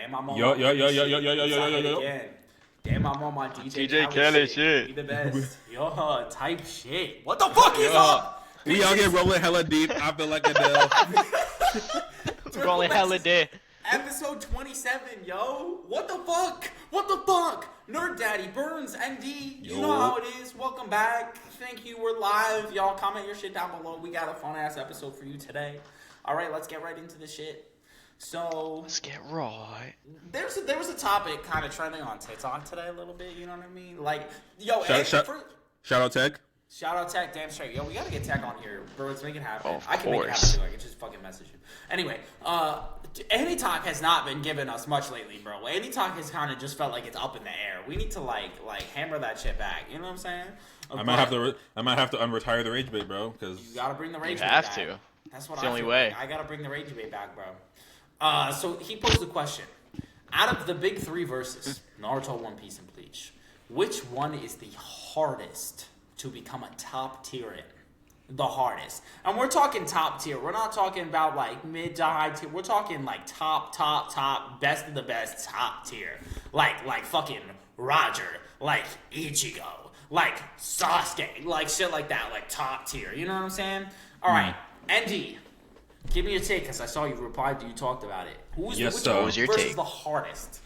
Damn, I'm on Yo, my yo, yo, shit. yo, yo, yo, yo, yo, yo, yo. Again. Damn, I'm on my DJ Khaled shit. Be the best. Yo, type shit. What the fuck is up? We out here rolling hella deep. I feel like Adele. Rolling hella deep. Episode 27, yo. What the fuck? What the fuck? Nerd Daddy, Burns, ND. You know how it is. Welcome back. Thank you. We're live. Y'all comment your shit down below. We got a fun ass episode for you today. All right, let's get right into the shit. So let's get right. There was a topic kind of trending on TikTok today a little bit. You know what I mean? Like, yo, shout out Tech. Shout out Tech, damn straight. Yo, we gotta get Tech on here, bro. Let's make it happen. Of I can course. make it happen too. I can just fucking message him. Anyway, AnyTalk has not been giving us much lately, bro. AnyTalk has kind of just felt like it's up in the air. We need to like hammer that shit back. You know what I'm saying? I might have to unretire the rage bait, bro. Because you gotta bring the rage bait back. Have to. That's what it's the only way. Like. I gotta bring the rage bait back, bro. So he posed a question. Out of the big three verses, Naruto, One Piece, and Bleach, which one is the hardest to become a top tier in? The hardest. And we're talking top tier. We're not talking about like mid to high tier. We're talking like top, best of the best, top tier. Like fucking Roger, like Ichigo, like Sasuke, like shit like that, like top tier. You know what I'm saying? All right, ND. Give me a take, because I saw you replied to you talked about it. Which one was your take? The hardest?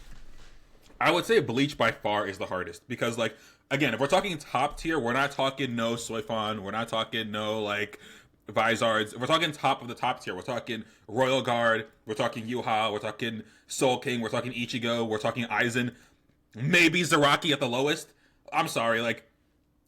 I would say Bleach by far is the hardest. Because, like, again, if we're talking top tier, we're not talking no Soifon. We're not talking no, like, Vizards. If we're talking top of the top tier, we're talking Royal Guard. We're talking Yuha. We're talking Soul King. We're talking Ichigo. We're talking Aizen. Maybe Zaraki at the lowest. I'm sorry, like,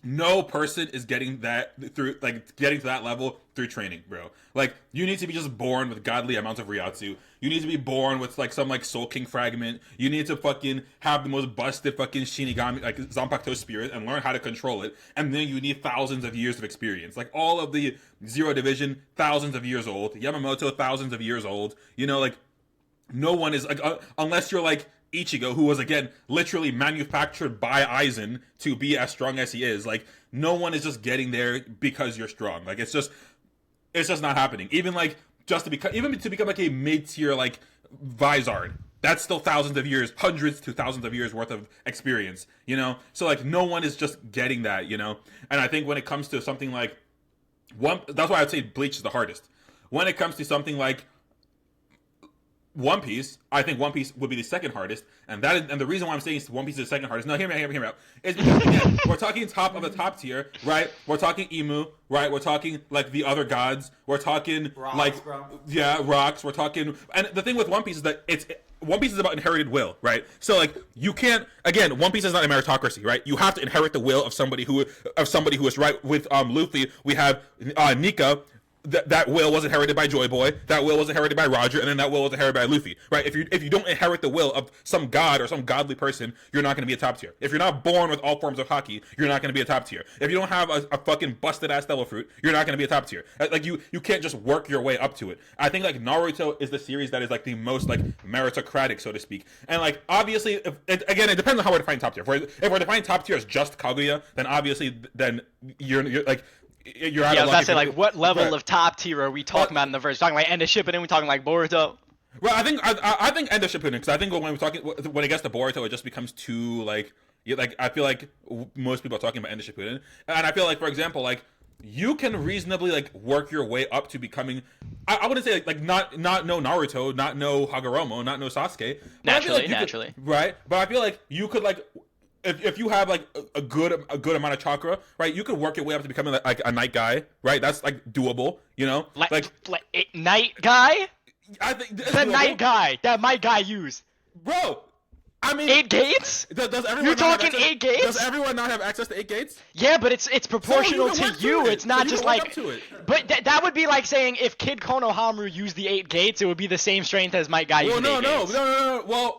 no person is getting that through, like, getting to that level through training, bro. Like, you need to be just born with godly amounts of Ryatsu. You need to be born with, like, some, like, Soul King fragment. You need to fucking have the most busted fucking Shinigami, like, Zanpakuto spirit and learn how to control it. And then you need thousands of years of experience. Like, all of the Zero Division, thousands of years old. Yamamoto, thousands of years old. You know, like, no one is, like, unless you're, like, Ichigo, who was, again, literally manufactured by Aizen to be as strong as he is. Like, no one is just getting there because you're strong. Like, it's just not happening. Even, like, just to become like, a mid-tier, like, Vizard, that's still thousands of years, hundreds to thousands of years worth of experience, you know? So, like, no one is just getting that, you know? And I think when it comes to something like that's why I'd say Bleach is the hardest. When it comes to something like One Piece, I think One Piece would be the second hardest, and the reason why I'm saying One Piece is the second hardest. No, hear me out. Is because again, we're talking top of the top tier, right? We're talking Emu, right? We're talking like the other gods. We're talking rocks, like bro. Yeah, rocks. We're talking, and the thing with One Piece is that One Piece is about inherited will, right? So like you can't, again, One Piece is not a meritocracy, right? You have to inherit the will of somebody who is right. With Luffy, we have Nika. That will was inherited by Joy Boy. That will was inherited by Roger, and then that will was inherited by Luffy. Right? If you don't inherit the will of some god or some godly person, you're not going to be a top tier. If you're not born with all forms of haki, you're not going to be a top tier. If you don't have a fucking busted ass devil fruit, you're not going to be a top tier. Like you can't just work your way up to it. I think like Naruto is the series that is like the most like meritocratic, so to speak. And like obviously, it depends on how we're defining top tier. If we're defining top tier as just Kaguya, then obviously you're like. You're I was about to say, like, what level of top tier are we talking about in the verse? Talking like End of Shippuden, we talking like Boruto? Well, I think End of Shippuden, because I think when it gets to Boruto, it just becomes too like I feel like most people are talking about End of Shippuden, and I feel like, for example, like you can reasonably like work your way up to becoming. I wouldn't say like not no Naruto, not no Hagoromo, not no Sasuke. Naturally, right? But I feel like you could like. If you have like a good amount of chakra, right, you could work your way up to becoming like a night guy, right? That's like doable, you know. Like night guy. I think the night guy that my guy used, bro. I mean, 8 gates. Does everyone? You're talking 8 gates. Does everyone not have access to 8 gates? Yeah, but it's proportional to you. It's not just like. But that would be like saying if Kid Konohamaru used the 8 gates, it would be the same strength as my guy using 8 gates. No. Well.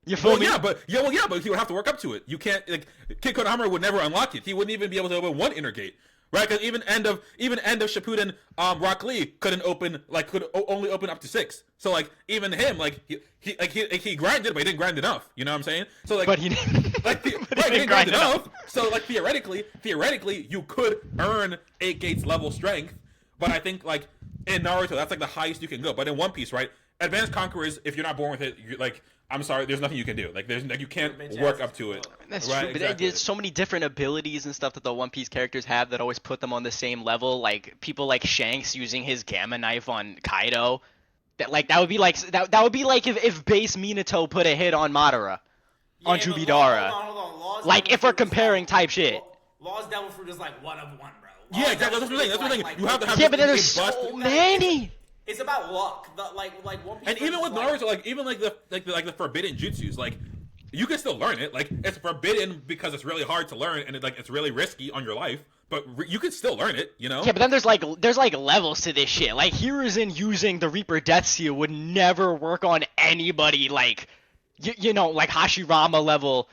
You feel me? Yeah, but he would have to work up to it. You can't like Kid Konohamaru would never unlock it. He wouldn't even be able to open one inner gate, right? Because even end of Shippuden, Rock Lee could only open up to 6. So like even him, like he grinded, but he didn't grind enough. You know what I'm saying? So like, but he didn't. He didn't grind enough. So like theoretically, you could earn 8 gates level strength. But I think like in Naruto, that's like the highest you can go. But in One Piece, right? advanced conquerors, if you're not born with it, you're like, I'm sorry, there's nothing you can do. Like there's like you can't work up to it. That's right? true, but Exactly. there's so many different abilities and stuff that the One Piece characters have that always put them on the same level. Like people like Shanks using his gamma knife on Kaido. That would be like that would be like if base Minato put a hit on Madara, on Jubidara. Hold on. Like if we're comparing type shit. Law's Devil Fruit is like 1 of 1, bro. Yeah, exactly. That's the thing. That's the thing. You have to have. Yeah, but there's so many. It's about luck. Like One Piece. And even with Naruto, like even like the forbidden jutsus, like you can still learn it. Like it's forbidden because it's really hard to learn and it's really risky on your life. But you can still learn it, you know. Yeah, but then there's like levels to this shit. Like Hiruzen using the Reaper Death Seal would never work on anybody like, you know, like Hashirama level,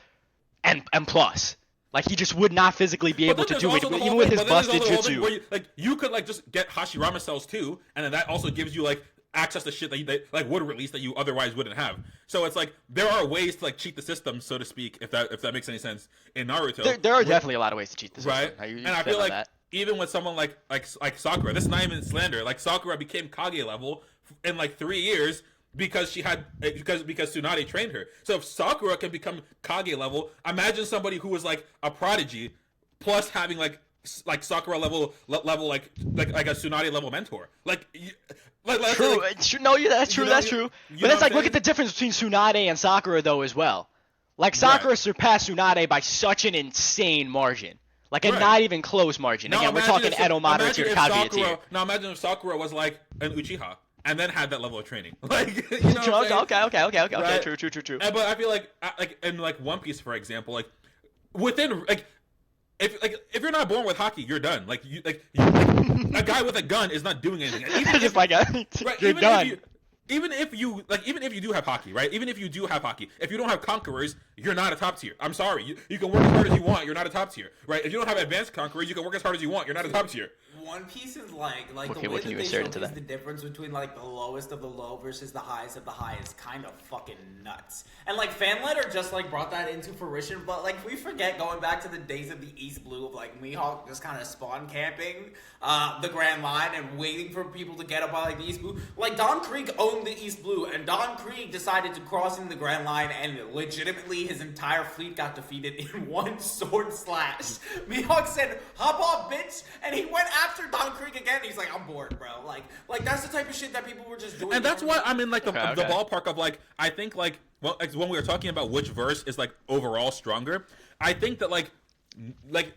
and plus. Like he just would not physically be able to do it, even with his busted jutsu. You could like just get Hashirama cells too, and then that also gives you like access to shit that you like would release that you otherwise wouldn't have. So it's like there are ways to like cheat the system, so to speak, if that makes any sense in Naruto. There are definitely a lot of ways to cheat the system. Right? And I feel like even with someone like Sakura, this is not even slander. Like Sakura became Kage level in like 3 years. Because she had because Tsunade trained her. So if Sakura can become Kage level, imagine somebody who was like a prodigy, plus having like Sakura level like a Tsunade level mentor. True. No, yeah, that's true. That's true. But it's like look at the difference between Tsunade and Sakura though as well. Like Sakura surpassed Tsunade by such an insane margin. Like a not even close margin. Again, we're talking Edo Madara tier, Kaguya tier. Now imagine if Sakura was like an Uchiha. And then had that level of training, like you know. Okay. Right? True. But I feel like in like One Piece, for example, like within like if you're not born with hockey, you're done. Like a guy with a gun is not doing anything. Even just like you're done. Even if you do have hockey, right? Even if you do have hockey, if you don't have conquerors, you're not a top tier. I'm sorry. You can work as hard as you want. You're not a top tier, right? If you don't have advanced conquerors, you can work as hard as you want. You're not a top tier. One Piece is like okay, the way what can that you they insert into showcase that? the difference between like the lowest of the low versus the highest of the high is kind of fucking nuts. And like Fanletter just like brought that into fruition, but like we forget going back to the days of the East Blue of like Mihawk just kind of spawn camping the Grand Line and waiting for people to get up by like the East Blue. Like Don Krieg owned the East Blue, and Don Krieg decided to cross into the Grand Line, and legitimately his entire fleet got defeated in one sword slash. Mihawk said, "Hop off, bitch," and he went after Don Krieg again. He's like, "I'm bored, bro." Like that's the type of shit that people were just doing. And that's why I'm in like the ballpark of like I think like well like, when we were talking about which verse is like overall stronger, I think that like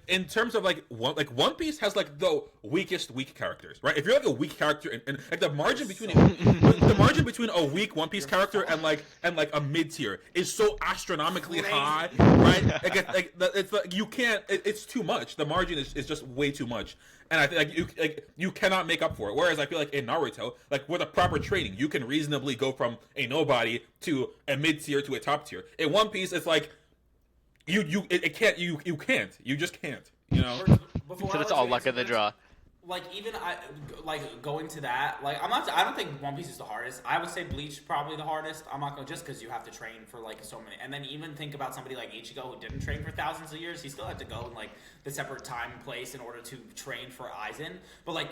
in terms of like One Piece has like the weakest weak characters, right? If you're like a weak character and like the margin between a weak One Piece character and like a mid tier is so astronomically high, right? It's like you can't. It's too much. The margin is just way too much. And I think you cannot make up for it. Whereas I feel like in Naruto, like with a proper training, you can reasonably go from a nobody to a mid tier to a top tier. In One Piece, it's like you can't. You just can't. You know. So that's all luck of the draw. Like even going to that, like I don't think One Piece is the hardest. I would say Bleach probably the hardest. I'm not going just because you have to train for like so many, and then even think about somebody like Ichigo who didn't train for thousands of years. He still had to go in like the separate time and place in order to train for Aizen. But like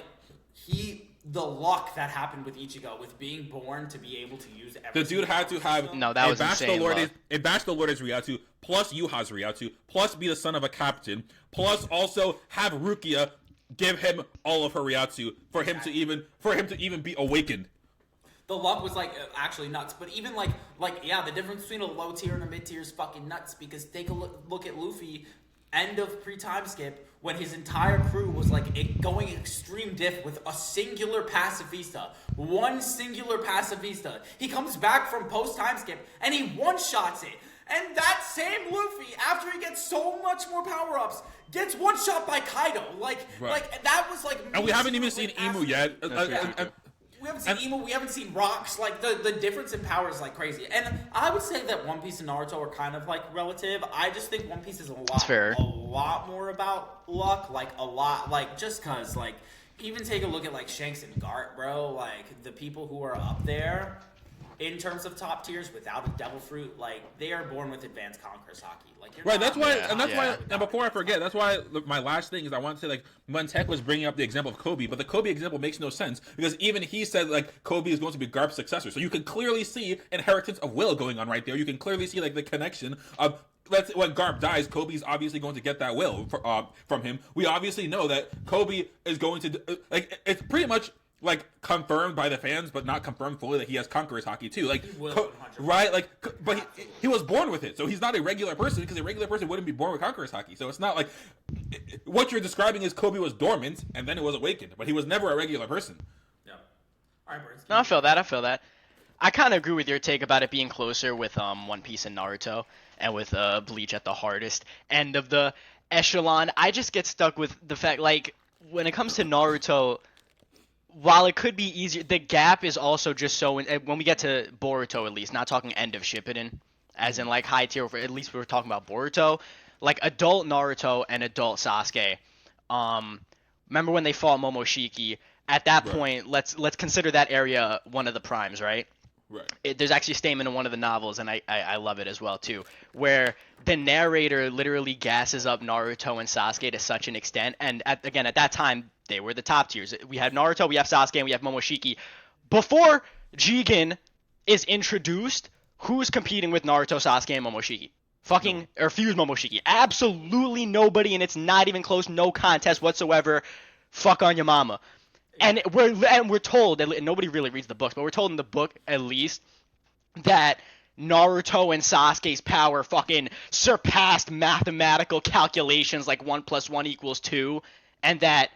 the luck that happened with Ichigo with being born to be able to use everything. The dude had to have that was insane. It bashed the Lord as Ryatsu plus Yuha's Ryatsu plus be the son of a captain plus also have Rukia give him all of her Ryatsu for him to even be awakened. The luck was like actually nuts, but even like yeah, the difference between a low tier and a mid tier is fucking nuts because take a look at Luffy, end of pre-time skip when his entire crew was like going extreme diff with a singular pacifista, one singular pacifista. He comes back from post-time skip and he one-shots it. And that same Luffy, after he gets so much more power-ups, gets one-shot by Kaido. Like that was like... And we haven't even seen Imu yet. We haven't seen Imu, we haven't seen Rocks. Like, the difference in power is, like, crazy. And I would say that One Piece and Naruto are kind of, like, relative. I just think One Piece is a lot more about luck. Like, a lot. Like, just because, like, even take a look at, like, Shanks and Garp, bro. Like, the people who are up there... in terms of top tiers, without a Devil Fruit, like they are born with advanced Conqueror's Haki. Like you're Right, not that's why, gonna and that's top why, tier and before I forget, that's why my last thing is I want to say, like, when Tech was bringing up the example of Kobe, but the Kobe example makes no sense, because even he said, like, Kobe is going to be Garp's successor, so you can clearly see inheritance of will going on right there. You can clearly see, like, the connection of, when Garp dies, Kobe's obviously going to get that will from him. We obviously know that Kobe is going to, like, it's pretty much, like, confirmed by the fans, but not confirmed fully that he has Conqueror's Haki too. Like, right? Like, but he was born with it, so he's not a regular person, because a regular person wouldn't be born with Conqueror's Haki. So it's not like what you're describing is Kobe was dormant and then it was awakened, but he was never a regular person. Yeah. All right, Burns. No, I feel that. I kind of agree with your take about it being closer with One Piece and Naruto, and with Bleach at the hardest end of the echelon. I just get stuck with the fact, like, when it comes to Naruto, while it could be easier, the gap is also just so, when we get to Boruto at least, not talking end of Shippuden, as in like high tier, at least we were talking about Boruto, like adult Naruto and adult Sasuke. Remember when they fought Momoshiki? At that point, let's consider that area one of the primes, right? Right. There's actually a statement in one of the novels, and I love it as well too, where the narrator literally gasses up Naruto and Sasuke to such an extent, and at that time they were the top tiers. We have Naruto, we have Sasuke, and we have Momoshiki. Before Jigen is introduced, who's competing with Naruto, Sasuke, and Momoshiki? Fucking or Fuse Momoshiki? Absolutely nobody, and it's not even close. No contest whatsoever. Fuck on your mama. And we're told, and nobody really reads the books, but we're told in the book at least that Naruto and Sasuke's power fucking surpassed mathematical calculations, like 1 + 1 = 2, and that,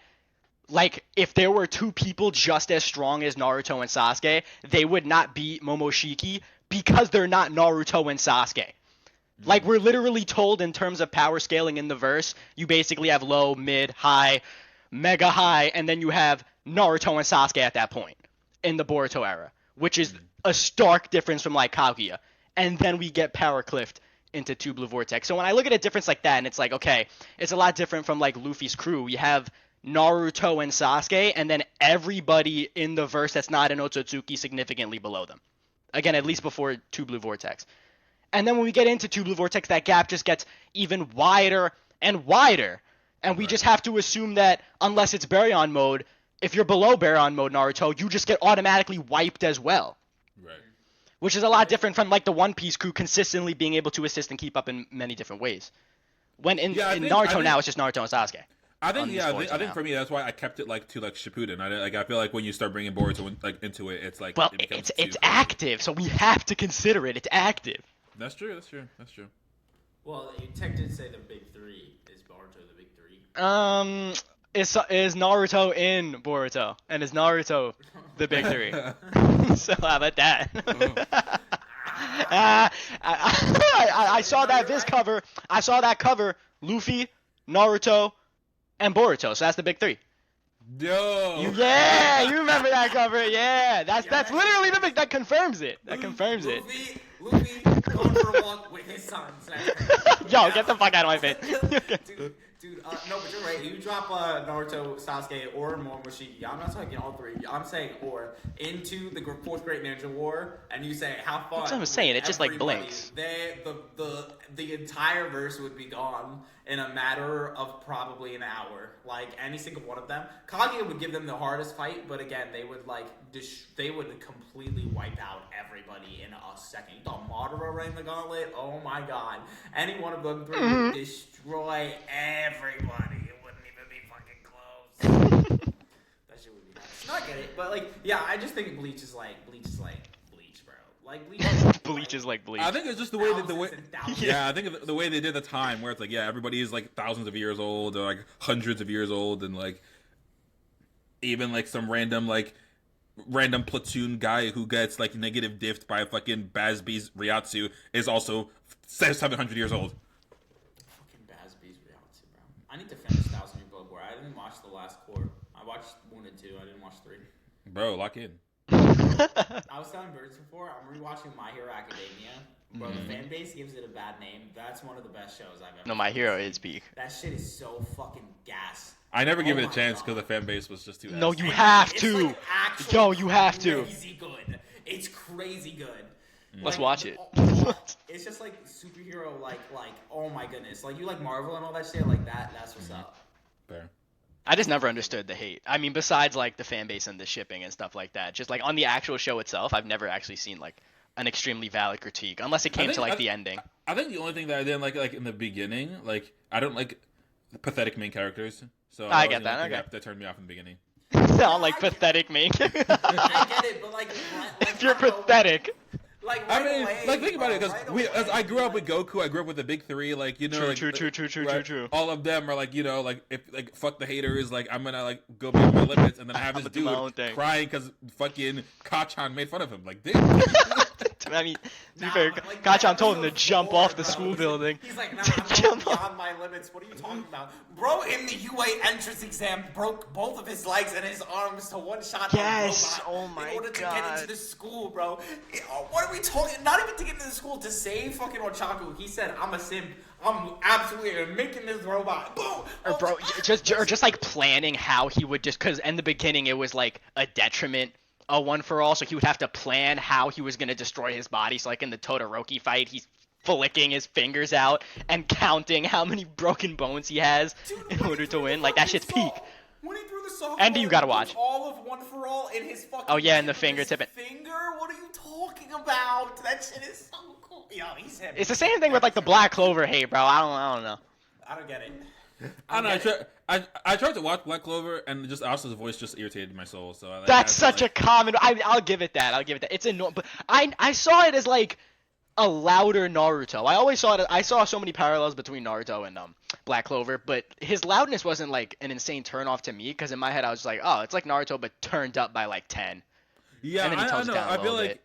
like, if there were two people just as strong as Naruto and Sasuke, they would not beat Momoshiki because they're not Naruto and Sasuke. Like, we're literally told in terms of power scaling in the verse, you basically have low, mid, high, mega high, and then you have Naruto and Sasuke at that point in the Boruto era, which is a stark difference from like Kaguya. And then we get power cliffed into Two Blue Vortex. So when I look at a difference like that, and it's like, okay, it's a lot different from like Luffy's crew. You have Naruto and Sasuke, and then everybody in the verse that's not an Otsutsuki significantly below them. Again, at least before Two Blue Vortex. And then when we get into Two Blue Vortex, that gap just gets even wider and wider. And we just have to assume that unless it's Baryon mode, if you're below Baryon mode Naruto, you just get automatically wiped as well. Right. Which is a lot different from like the One Piece crew consistently being able to assist and keep up in many different ways. When in Naruto now, it's just Naruto and Sasuke. I think for me that's why I kept it like to like Shippuden. I feel like when you start bringing Boruto into it, it's like it's active, so we have to consider it. It's active. That's true. Well, you Tech did say the big three. Is Boruto the big three? Is Naruto in Boruto, and is Naruto the big three? So how about that? I saw that Viz cover. I saw that cover. Luffy, Naruto, and Boruto. So that's the big three. Yo. You remember that cover? Yeah, that's literally the big. That confirms it. Luffy going for a walk with his sons. Yo, get the fuck out of my face. Dude, no, but you're right. You drop Naruto, Sasuke, or Momoshiki. I'm not talking all three. I'm saying or into the fourth Great Ninja War, and you say how far. That's what I'm saying. It just like blinks. The entire verse would be gone in a matter of probably an hour. Like any single one of them, Kaguya would give them the hardest fight, but again, they would they would completely wipe out everybody in a second. You thought Madara ran the gauntlet? Oh my god! Any one of them three would destroy everybody. It wouldn't even be fucking close. That shit would be nuts. No, I get it, but like, yeah, I just think Bleach is like Bleach, bro. Like Bleach is like Bleach. I think it's just the way I think the way they did the time where it's like, yeah, everybody is like thousands of years old or like hundreds of years old, and like even like some random platoon guy who gets like negative diffed by fucking Bazby's Ryatsu is also 700 years old. Fucking Bazby's Ryatsu, bro. I need to finish 1,000 Year Blood War. I didn't watch the last core. I watched 1 and 2. I didn't watch 3. Bro, lock in. I was telling Birds before, I'm rewatching My Hero Academia. Bro, the fan base gives it a bad name. That's one of the best shows I've ever No, My Hero is peak. That shit is so fucking gas. I never give it a chance because the fan base was just too. No, you have to. Like Yo, you have to. Crazy good. It's crazy good. Let's watch it. It's just like superhero, like oh my goodness, like you like Marvel and all that shit, like that. That's what's up. Fair. I just never understood the hate. I mean, besides like the fan base and the shipping and stuff like that, just like on the actual show itself, I've never actually seen like an extremely valid critique, unless it came to like the ending. I think the only thing that I didn't like in the beginning, like I don't like pathetic main characters. So I get that. Okay. That turned me off in the beginning. Sound like pathetic main. I get it, but like If you're pathetic. Like I right mean, away, like think about it, because right as I grew up like, with Goku, I grew up with the big three, like you know, True. all of them are like, you know, like if like fuck the haters, like I'm gonna like go beyond my limits, and then I have this dude crying because fucking Kachan made fun of him, like dude. I mean, to be fair, Kachan told him to jump off the school building. He's like, nah, I'm beyond my limits. What are you talking about? Bro, in the UA entrance exam, broke both of his legs and his arms to one-shot Yes, robot oh my in order to God. get into the school, bro. What are we talking? Not even to get into the school, to save fucking Ochaku. He said, I'm a simp. I'm absolutely making this robot. Boom. Or bro, just like planning how he would because in the beginning it was like a detriment. A one for all, so he would have to plan how he was gonna destroy his body. So like in the Todoroki fight, he's flicking his fingers out and counting how many broken bones he has in order to win. Like that shit's peak. When he threw the softball, Andy, you gotta watch. All of one for all in his fucking. Oh yeah, and the fingertip. Finger? What are you talking about? That shit is so cool. Yo, he's him. It's the same thing with like the Black Clover hate, bro. I don't know. I don't get it. I don't know. I tried to watch Black Clover, and just Asta's voice just irritated my soul. So That's such a common. I'll give it that. It's annoying, but I saw it as like a louder Naruto. I always saw it. I saw so many parallels between Naruto and Black Clover, but his loudness wasn't like an insane turnoff to me, because in my head I was just like, oh, it's like Naruto but turned up by like 10. Yeah, and then he tones I it down know. a little bit.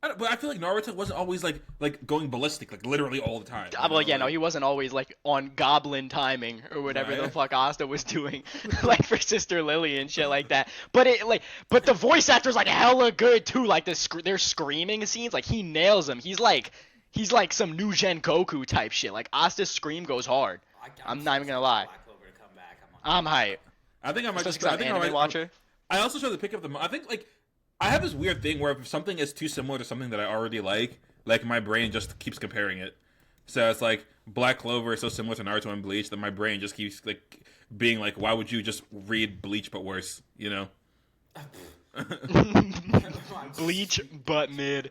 But I feel like Naruto wasn't always like going ballistic, like literally all the time. Well, yeah, no, he wasn't always like on goblin timing or whatever Right. the fuck Asta was doing, like for Sister Lily and shit like that. But but the voice actor's like hella good too. Like their screaming scenes, like he nails them. He's like some new gen Goku type shit. Like Asta's scream goes hard. I'm not even gonna lie. Black Clover to come back. I'm hype. I think I might Especially just. I 'cause think I'm I an anime might watcher. I also try to pick up the. I think like I have this weird thing where if something is too similar to something that I already like my brain just keeps comparing it. So it's like Black Clover is so similar to Naruto and Bleach that my brain just keeps like being like, why would you just read Bleach but worse? You know. Bleach but mid.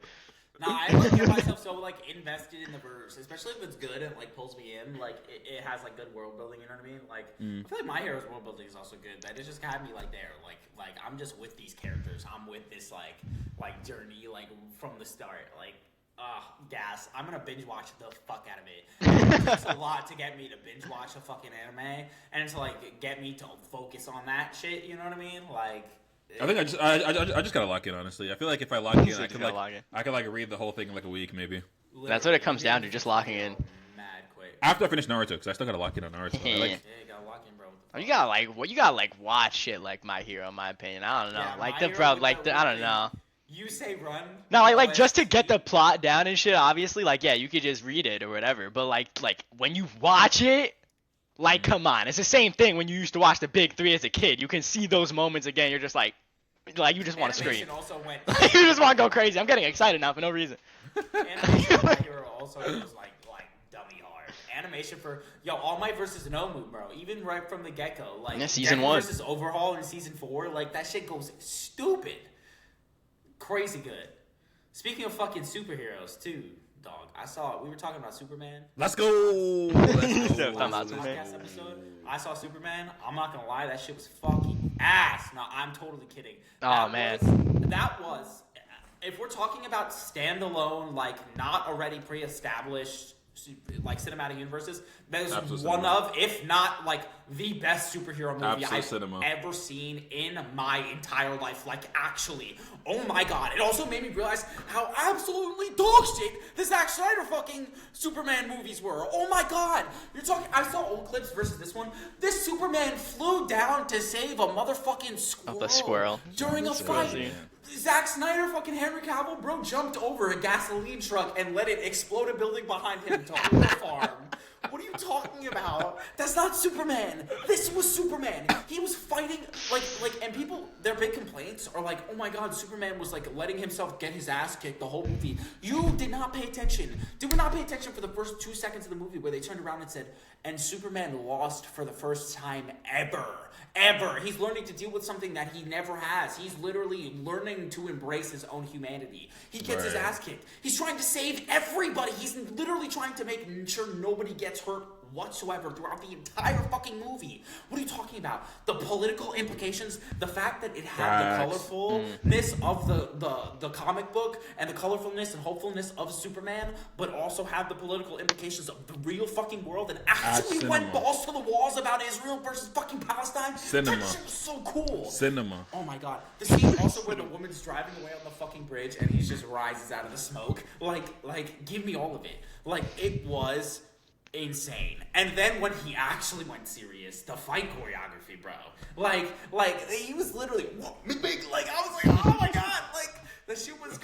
Nah, I like get myself so like invested in the verse, especially if it's good and like pulls me in. Like it has like good world building. You know what I mean? Like I feel like My Hero's world building is also good. That it just got me like there. Like I'm just with these characters. I'm with this like journey like from the start. Like gas. I'm gonna binge watch the fuck out of it. It takes a lot to get me to binge watch a fucking anime, and to like get me to focus on that shit. You know what I mean? Like. I think I just gotta lock in. Honestly, I feel like if I lock in, I could lock in. I could like read the whole thing in like a week maybe. That's what it comes down to, just locking in. Mad quick. After I finish Naruto, because I still gotta lock in on Naruto. Yeah. I like, Yeah, you gotta lock in, bro. You gotta watch shit like My Hero, in my opinion. I don't know, Yeah, like My the Hero bro, with like that the, I don't weird know. You say run. No, like just to OST. get the plot down and shit. Obviously, like yeah, you could just read it or whatever. But like when you watch it, like come on, it's the same thing when you used to watch the Big Three as a kid. You can see those moments again. You're just like you just want to scream. Animation also went. You just want to go crazy. I'm getting excited now for no reason. Animation for My Hero also was like dummy hard. Animation for All Might versus Nomu, bro. Even right from the get go, like Yeah, season Deku 1 versus Overhaul in season 4, like that shit goes stupid, crazy good. Speaking of fucking superheroes too, dog. We were talking about Superman. let's go. Let's go. Talking about Last Superman. podcast episode, I saw Superman. I'm not gonna lie, that shit was fucking ass. No, I'm totally kidding. That was. If we're talking about standalone, like not already pre-established, like cinematic universes, that is Absolute one cinema. of, if not like the best superhero movie Absolute I've cinema. ever seen in my entire life. Like actually, oh my god! It also made me realize how absolutely dog shit the Zack Snyder fucking Superman movies were. Oh my god! You're talking. I saw old clips versus this one. This Superman flew down to save a motherfucking squirrel, squirrel. during a fight. crazy. Zack Snyder, fucking Henry Cavill, bro, jumped over a gasoline truck and let it explode a building behind him to hold a farm. What are you talking about? That's not Superman. This was Superman. He was fighting, and people, their big complaints are like, oh my god, Superman was, like, letting himself get his ass kicked the whole movie. You did not pay attention. Did we not pay attention for the first 2 seconds of the movie where they turned around and said, and Superman lost for the first time ever. Ever. He's learning to deal with something that he never has. He's literally learning to embrace his own humanity. He gets his ass kicked. He's trying to save everybody. He's literally trying to make sure nobody gets hurt whatsoever throughout the entire fucking movie. What are you talking about? The political implications, the fact that it had the colorfulness of the comic book and the colorfulness and hopefulness of Superman, but also had the political implications of the real fucking world and actually went balls to the walls about Israel versus fucking Palestine. Cinema. That shit was so cool. Cinema. Oh my god. The scene also where the woman's driving away on the fucking bridge and he just rises out of the smoke. Like, give me all of it. Like, it was insane. And then when he actually went serious, the fight choreography, bro. Like he was literally, like, I was like, oh my god, like, the shit was,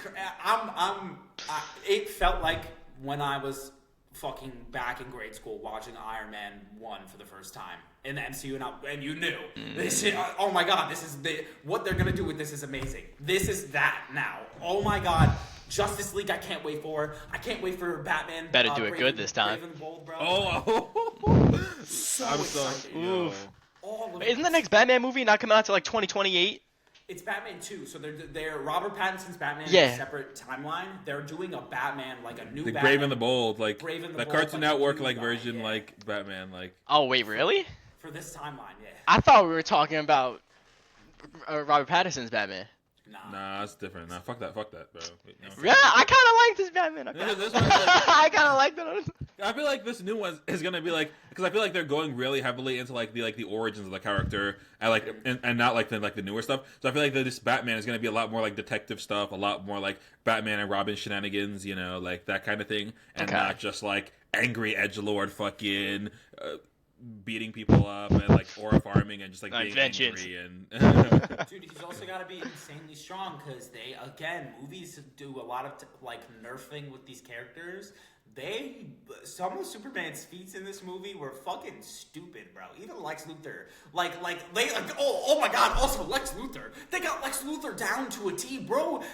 it felt like when I was fucking back in grade school watching Iron Man 1 for the first time in the MCU, and you knew this shit, oh my god, what they're gonna do with this is amazing. This is that now. Oh my god. Justice League, I can't wait for. I can't wait for Batman. Better do it good this time. Brave and Bold, bro. So I'm excited. Isn't the next Batman movie not coming out till like 2028? It's Batman 2, so they're Robert Pattinson's Batman in a separate timeline. They're doing a Batman, like a new The Batman. Brave and the Bold, like Brave and the the Bold, Cartoon like, Network new like guy, version, yeah. like Batman, like. Oh wait, really? For this timeline, yeah. I thought we were talking about Robert Pattinson's Batman. Nah, that's different. Nah, fuck that, bro. Wait, no. Yeah, I kind of like this Batman. I kind of like that. I feel like this new one is gonna be like, because I feel like they're going really heavily into like the origins of the character and like and not like the newer stuff. So I feel like this Batman is gonna be a lot more like detective stuff, a lot more like Batman and Robin shenanigans, you know, like that kind of thing, and not just like angry edgelord fucking. Beating people up and like aura farming and just like being angry and dude, he's also got to be insanely strong because movies do a lot of like nerfing with these characters. Some of Superman's feats in this movie were fucking stupid, bro. Even Lex Luthor, oh my god. Also, Lex Luthor, they got Lex Luthor down to a T, bro.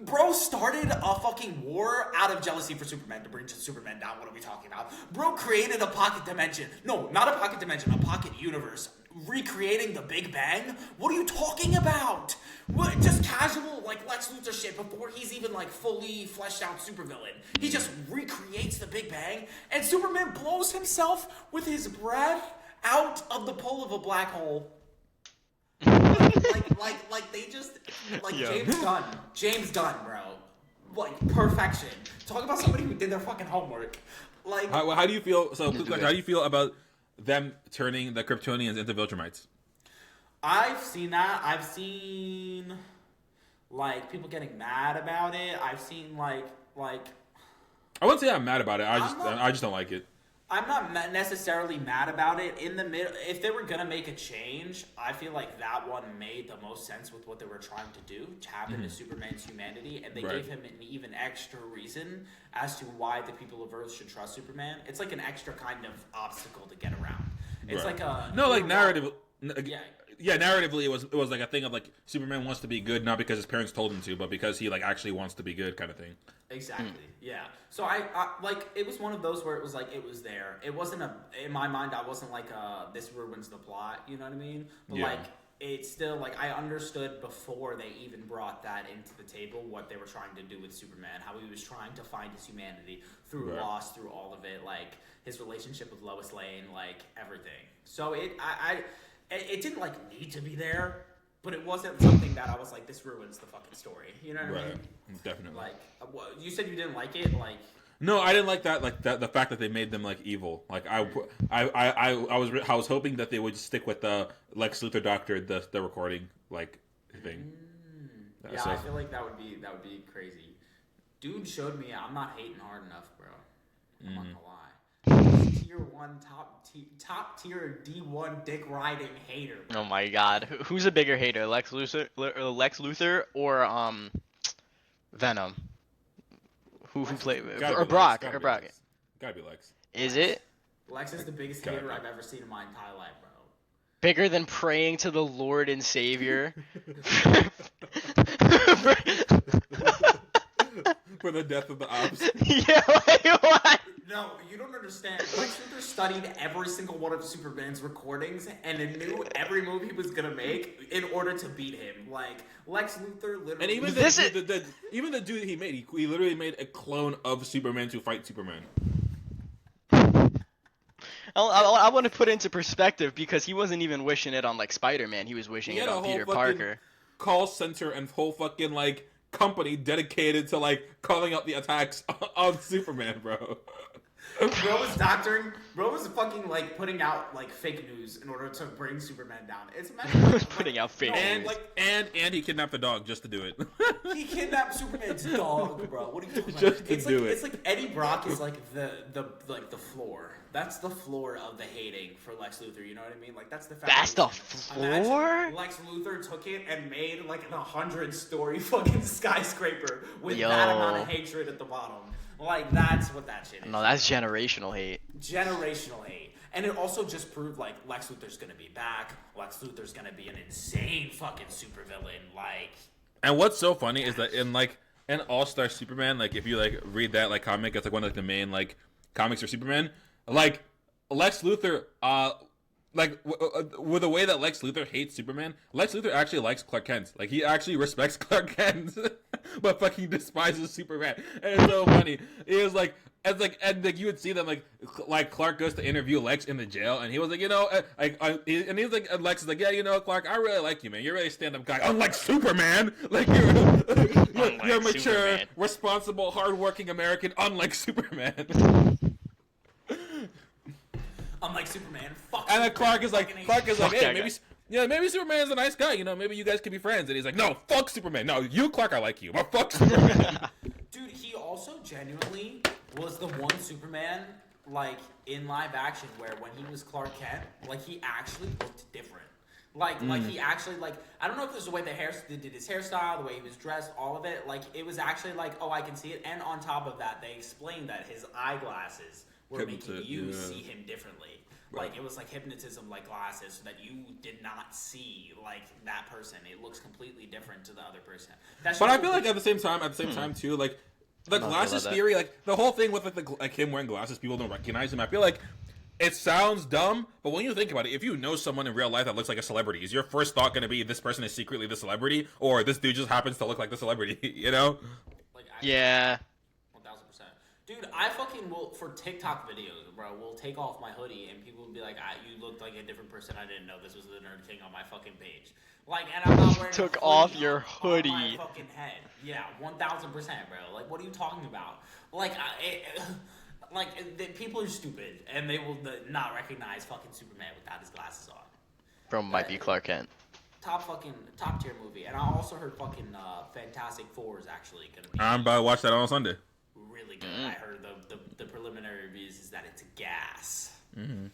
Bro started a fucking war out of jealousy for Superman to bring Superman down. What are we talking about? Bro created a pocket dimension. No, not a pocket dimension, a pocket universe. Recreating the Big Bang? What are you talking about? What, just casual, like, Lex Luthor shit before he's even, like, fully fleshed out supervillain. He just recreates the Big Bang, and Superman blows himself with his breath out of the pull of a black hole. James Gunn, bro. Like, perfection. Talk about somebody who did their fucking homework. Like, how do you feel? So, quick question: how do you feel about them turning the Kryptonians into Viltrumites? I've seen that. I've seen like people getting mad about it. I've seen like I wouldn't say I'm mad about it. I just don't like it. I'm not necessarily mad about it. In the middle, if they were gonna make a change, I feel like that one made the most sense with what they were trying to do, tap into Superman's humanity, and they gave him an even extra reason as to why the people of Earth should trust Superman. It's like an extra kind of obstacle to get around. It's like a narrative. Yeah. Narratively, it was like a thing of like Superman wants to be good not because his parents told him to, but because he like actually wants to be good, kind of thing. Exactly. Yeah. So I like it was one of those where it was like it was there. It wasn't in my mind. I wasn't like this ruins the plot. You know what I mean? But like it's still like I understood before they even brought that into the table what they were trying to do with Superman, how he was trying to find his humanity through loss, through all of it, like his relationship with Lois Lane, like everything. So it didn't like need to be there, but it wasn't something that I was like, this ruins the fucking story. You know what I mean? Definitely. Like, you said you didn't like it, like. No, I didn't like that. Like the fact that they made them like evil. Like I was hoping that they would stick with the Lex Luthor doctor the recording like thing. Yeah, I feel like that would be crazy. Dude showed me I'm not hating hard enough, bro. I'm not gonna lie. Tier 1, top tier D1 dick riding hater. Oh my God, who's a bigger hater, Lex Luthor or Venom? Who played or Brock or Brock? Gotta be Lex. Is it? Lex is the biggest hater I've ever seen in my entire life, bro. Bigger than praying to the Lord and Savior. For the death of the ops. Yeah, like what? No, you don't understand. Lex Luthor studied every single one of Superman's recordings and knew every move he was gonna make in order to beat him. Like, Lex Luthor literally... And even even the dude he made, he literally made a clone of Superman to fight Superman. I want to put into perspective because he wasn't even wishing it on like Spider-Man. He was wishing it on Peter Parker. Call center and whole fucking like company dedicated to like calling out the attacks on Superman, bro. Bro was doctoring. Bro was fucking like putting out like fake news in order to bring Superman down. It's putting out fake and news. and he kidnapped the dog just to do it. He kidnapped Superman's dog, bro. What are you talking about? Just to it's do like, it. It's like Eddie Brock is like the floor. That's the floor of the hating for Lex Luthor. You know what I mean? Like that's the foundation. That's the floor. Imagine Lex Luthor took it and made like an 100-story fucking skyscraper with that amount of hatred at the bottom. Like that's what that shit is. No, that's generational hate. Generational hate. And it also just proved like Lex Luthor's gonna be back. Lex Luthor's gonna be an insane fucking supervillain. Like. And what's so funny is that in All-Star Superman, like if you like read that like comic, it's like one of like, the main like comics for Superman. Like Lex Luthor, with the way that Lex Luthor hates Superman, Lex Luthor actually likes Clark Kent. Like he actually respects Clark Kent, but fucking despises Superman. And it's so funny. It was like. And you would see them like Clark goes to interview Lex in the jail, and he was like, and he's like, and Lex is like, yeah, Clark, I really like you, man. You're really a stand-up guy, unlike Superman. Like you're a mature, Superman. Responsible, hardworking American, unlike Superman. Unlike Superman, fuck. And then Clark is like, hey, maybe Superman's a nice guy. Maybe you guys could be friends. And he's like, no, fuck Superman. No, you Clark, I like you, but fuck Superman. Dude, he also genuinely was the one Superman, like, in live action where when he was Clark Kent, like, he actually looked different. Like he actually, like, I don't know if it was the way they did his hairstyle, the way he was dressed, all of it. Like, it was actually like, oh, I can see it. And on top of that, they explained that his eyeglasses were making you see him differently. Right. Like, it was like hypnotism, like glasses, so that you did not see, like, that person. It looks completely different to the other person. But I feel like at the same time, too, like, the glasses theory, like, the whole thing with, like him wearing glasses, people don't recognize him. I feel like it sounds dumb, but when you think about it, if you know someone in real life that looks like a celebrity, is your first thought going to be this person is secretly the celebrity, or this dude just happens to look like the celebrity, Like, yeah. 1,000%. Dude, I fucking will, for TikTok videos, bro, will take off my hoodie, and people will be like, you looked like a different person. I didn't know this was the Nerd King on my fucking page. Like, and I'm not wearing took off your hoodie. On my fucking head. Yeah, 1,000%, bro. Like, what are you talking about? Like, people are stupid, and they will not recognize fucking Superman without his glasses on. Bro might be Clark Kent. Top tier movie. And I also heard fucking Fantastic Four is actually gonna be. I'm about to watch that on Sunday. Really good. I heard the preliminary reviews is that it's gas. Mm-hmm.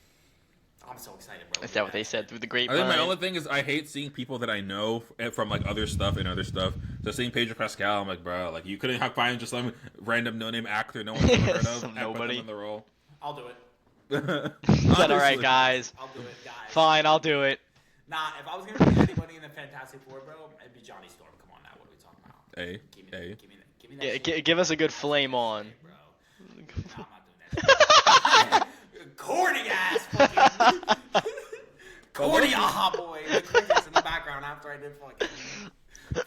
I'm so excited, bro. Is that what they said through the grapevine? I think my only thing is I hate seeing people that I know from like other stuff. So seeing Pedro Pascal, I'm like, bro, like you couldn't find just some random no-name actor no one's ever heard of and put them in the role. I'll do it. Is that all right, guys? I'll do it, guys. Fine, I'll do it. Nah, if I was gonna be anybody in the Fantastic Four, bro, it'd be Johnny Storm. Come on now, what are we talking about? Hey, Give me that. Give us a good flame on. Bro. Nah, I'm not doing that. Corny ass fucking. Corny aha boy. The crickets in the background after I did fucking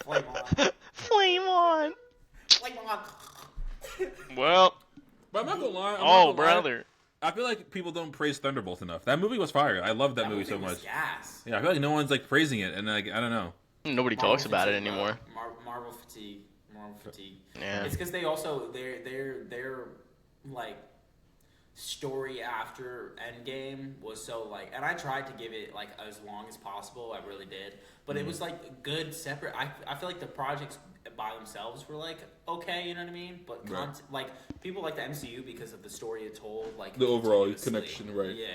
flame on. Flame on. Flame on. Well. But I'm not gonna lie. Oh, brother. I feel like people don't praise Thunderbolt enough. That movie was fire. I love that movie so much. Gas. Yeah, I feel like no one's like praising it, and like I don't know. Nobody talks about it anymore. Marvel fatigue. Yeah. It's because they also their like story after Endgame was so like, and I tried to give it like as long as possible. I really did, but it was like good separate. I feel like the projects by themselves were like okay, you know what I mean? But Right. like people like the MCU because of the story it told, like The overall continuously. connection, right? Yeah.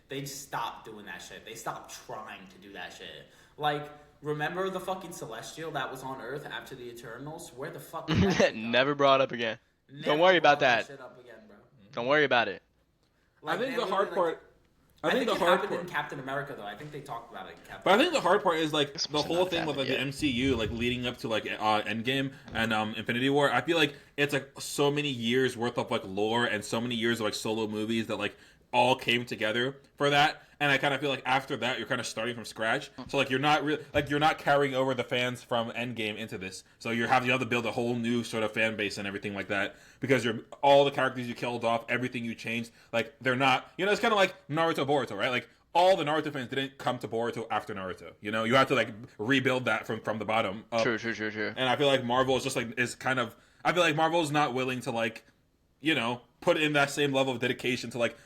They just stopped doing that shit. They stopped trying to do that shit. Like, remember the fucking Celestial that was on Earth after the Eternals? Where the fuck did that shit go? Never brought up again. Never Don't worry about brought that. shit up again, bro. Don't worry about it. Like, I think they the hard literally, part. I think the it hard happened part. in Captain America though. I think they talked about it in Captain But I think the hard part is like This the was whole not thing with like happened the MCU, like leading up to like Endgame and Infinity War. I feel like it's like so many years worth of like lore and so many years of like solo movies that like all came together for that. And I kind of feel like after that, you're kind of starting from scratch. So like you're not you're not carrying over the fans from Endgame into this. So you have to build a whole new sort of fan base and everything like that because you're all the characters you killed off, everything you changed. Like they're not, it's kind of like Naruto, Boruto, right? Like all the Naruto fans didn't come to Boruto after Naruto. You have to like rebuild that from the bottom up. True. And I feel like Marvel is just like I feel like Marvel's not willing to like, put in that same level of dedication to like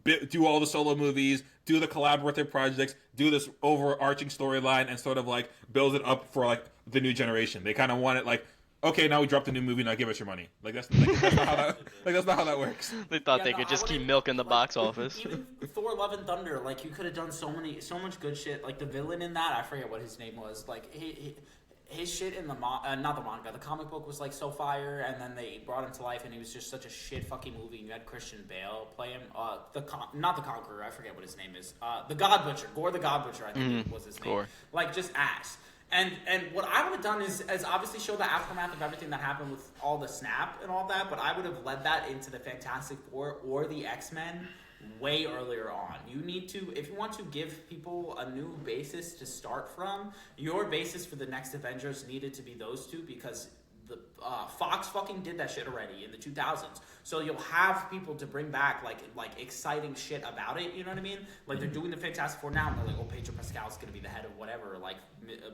do all the solo movies, do the collaborative projects, do this overarching storyline, and sort of like build it up for like the new generation. They kind of want it like, okay, now we dropped a new movie, now give us your money. That's not how that works. They thought Yeah, they no, could I just keep wouldn't- milking the like, box office. Even Thor: Love and Thunder, like you could have done so much good shit. Like the villain in that, I forget what his name was. Like his shit in the not the manga, the comic book was like so fire, and then they brought him to life, and he was just such a shit fucking movie. You had Christian Bale play him. Not the Conqueror, I forget what his name is. The God Butcher, Gore the God Butcher, I think was his name. Gore. Like just ass. And what I would have done is obviously show the aftermath of everything that happened with all the snap and all that, but I would have led that into the Fantastic Four or the X-Men way earlier on. You need to, if you want to give people a new basis to start from, your basis for the next Avengers needed to be those two because the Fox fucking did that shit already in the 2000s. So you'll have people to bring back like exciting shit about it. You know what I mean? Like they're doing the Fantastic Four now, and they're like, oh, Pedro Pascal's gonna be the head of whatever, like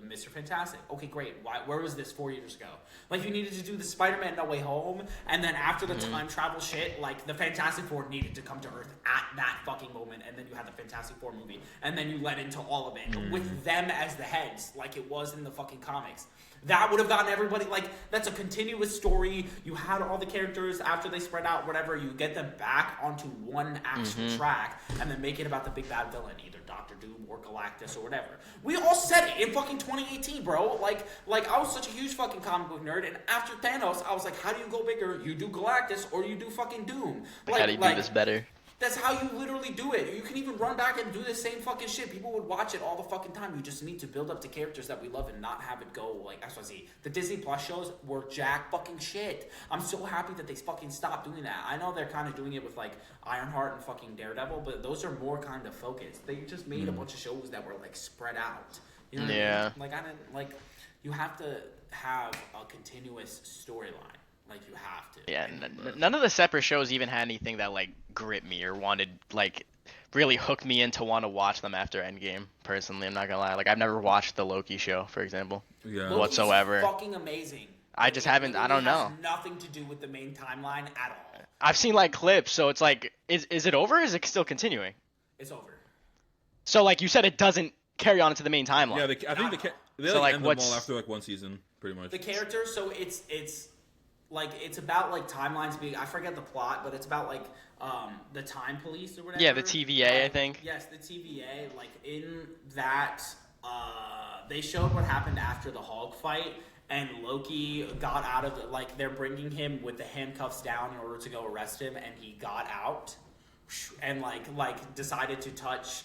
Mr. Fantastic. Okay, great. Where was this 4 years ago? Like you needed to do the Spider-Man No Way Home, and then after the time travel shit, like the Fantastic Four needed to come to Earth at that fucking moment, and then you had the Fantastic Four movie, and then you led into all of it with them as the heads, like it was in the fucking comics. That would have gotten everybody, like, that's a continuous story. You had all the characters after they spread out, whatever. You get them back onto one actual track and then make it about the big bad villain, either Doctor Doom or Galactus or whatever. We all said it in fucking 2018, bro. Like I was such a huge fucking comic book nerd, and after Thanos, I was like, how do you go bigger? You do Galactus or you do fucking Doom. Like, how do you do this better? That's how you literally do it. You can even run back and do the same fucking shit. People would watch it all the fucking time. You just need to build up to characters that we love and not have it go like XYZ. The Disney Plus shows were jack fucking shit. I'm so happy that they fucking stopped doing that. I know they're kind of doing it with like Ironheart and fucking Daredevil, but those are more kind of focused. They just made a bunch of shows that were like spread out. You know what I mean? Like I didn't like. You have to have a continuous storyline. Like you have to. Yeah, none of the separate shows even had anything that like gripped me or wanted like really hooked me in to want to watch them after Endgame. Personally, I'm not gonna lie. Like I've never watched the Loki show, for example. Yeah. Loki's whatsoever. Fucking amazing. I just haven't. I don't know. Has nothing to do with the main timeline at all. I've seen like clips, so it's like, is it over? Or is it still continuing? It's over. So like you said, it doesn't carry on into the main timeline. Yeah, I think they So, like, end them all after like one season, pretty much. The characters, so it's like it's about like timelines being. I forget the plot, but it's about like the time police or whatever. Yeah, the TVA, I think. Yes, the TVA. Like in that, they showed what happened after the Hulk fight. And Loki got out of it. Like they're bringing him with the handcuffs down in order to go arrest him, and he got out, and like decided to touch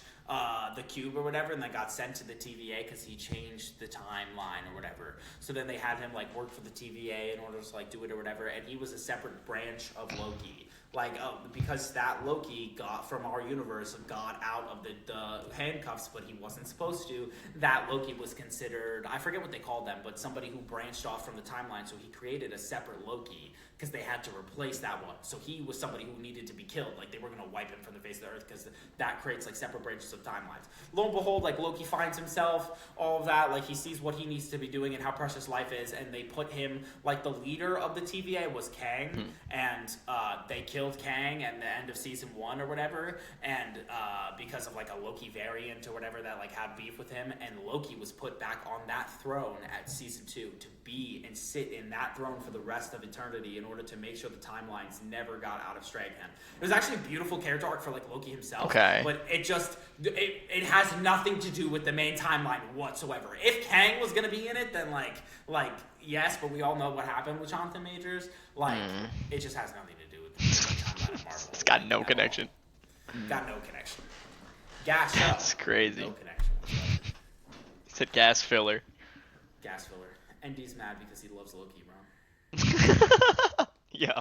the cube or whatever, and then got sent to the TVA because he changed the timeline or whatever. So then they had him like work for the TVA in order to like do it or whatever, and he was a separate branch of Loki. Like, because that Loki got from our universe got out of the handcuffs, but he wasn't supposed to. That Loki was considered, I forget what they called them, but somebody who branched off from the timeline. So he created a separate Loki because they had to replace that one. So he was somebody who needed to be killed. Like, they were going to wipe him from the face of the earth because that creates, like, separate branches of timelines. Lo and behold, like, Loki finds himself, all of that. Like, he sees what he needs to be doing and how precious life is, and they put him, like, the leader of the TVA was Kang, and they killed Kang at the end of season 1 or whatever, and because of, like, a Loki variant or whatever that, like, had beef with him, and Loki was put back on that throne at season 2 to be and sit in that throne for the rest of eternity in order to make sure the timelines never got out of Strahan. It was actually a beautiful character arc for, like, Loki himself. Okay. But it just it has nothing to do with the main timeline whatsoever. If Kang was gonna be in it, then like yes, but we all know what happened with Jonathan Majors. Like it just has nothing to do with the main timeline of Marvel. It's got no connection. Got no connection. Gas up. That's crazy. No connection whatsoever. He said gas filler. Gas filler. And he's mad because he loves Loki, bro. Yeah.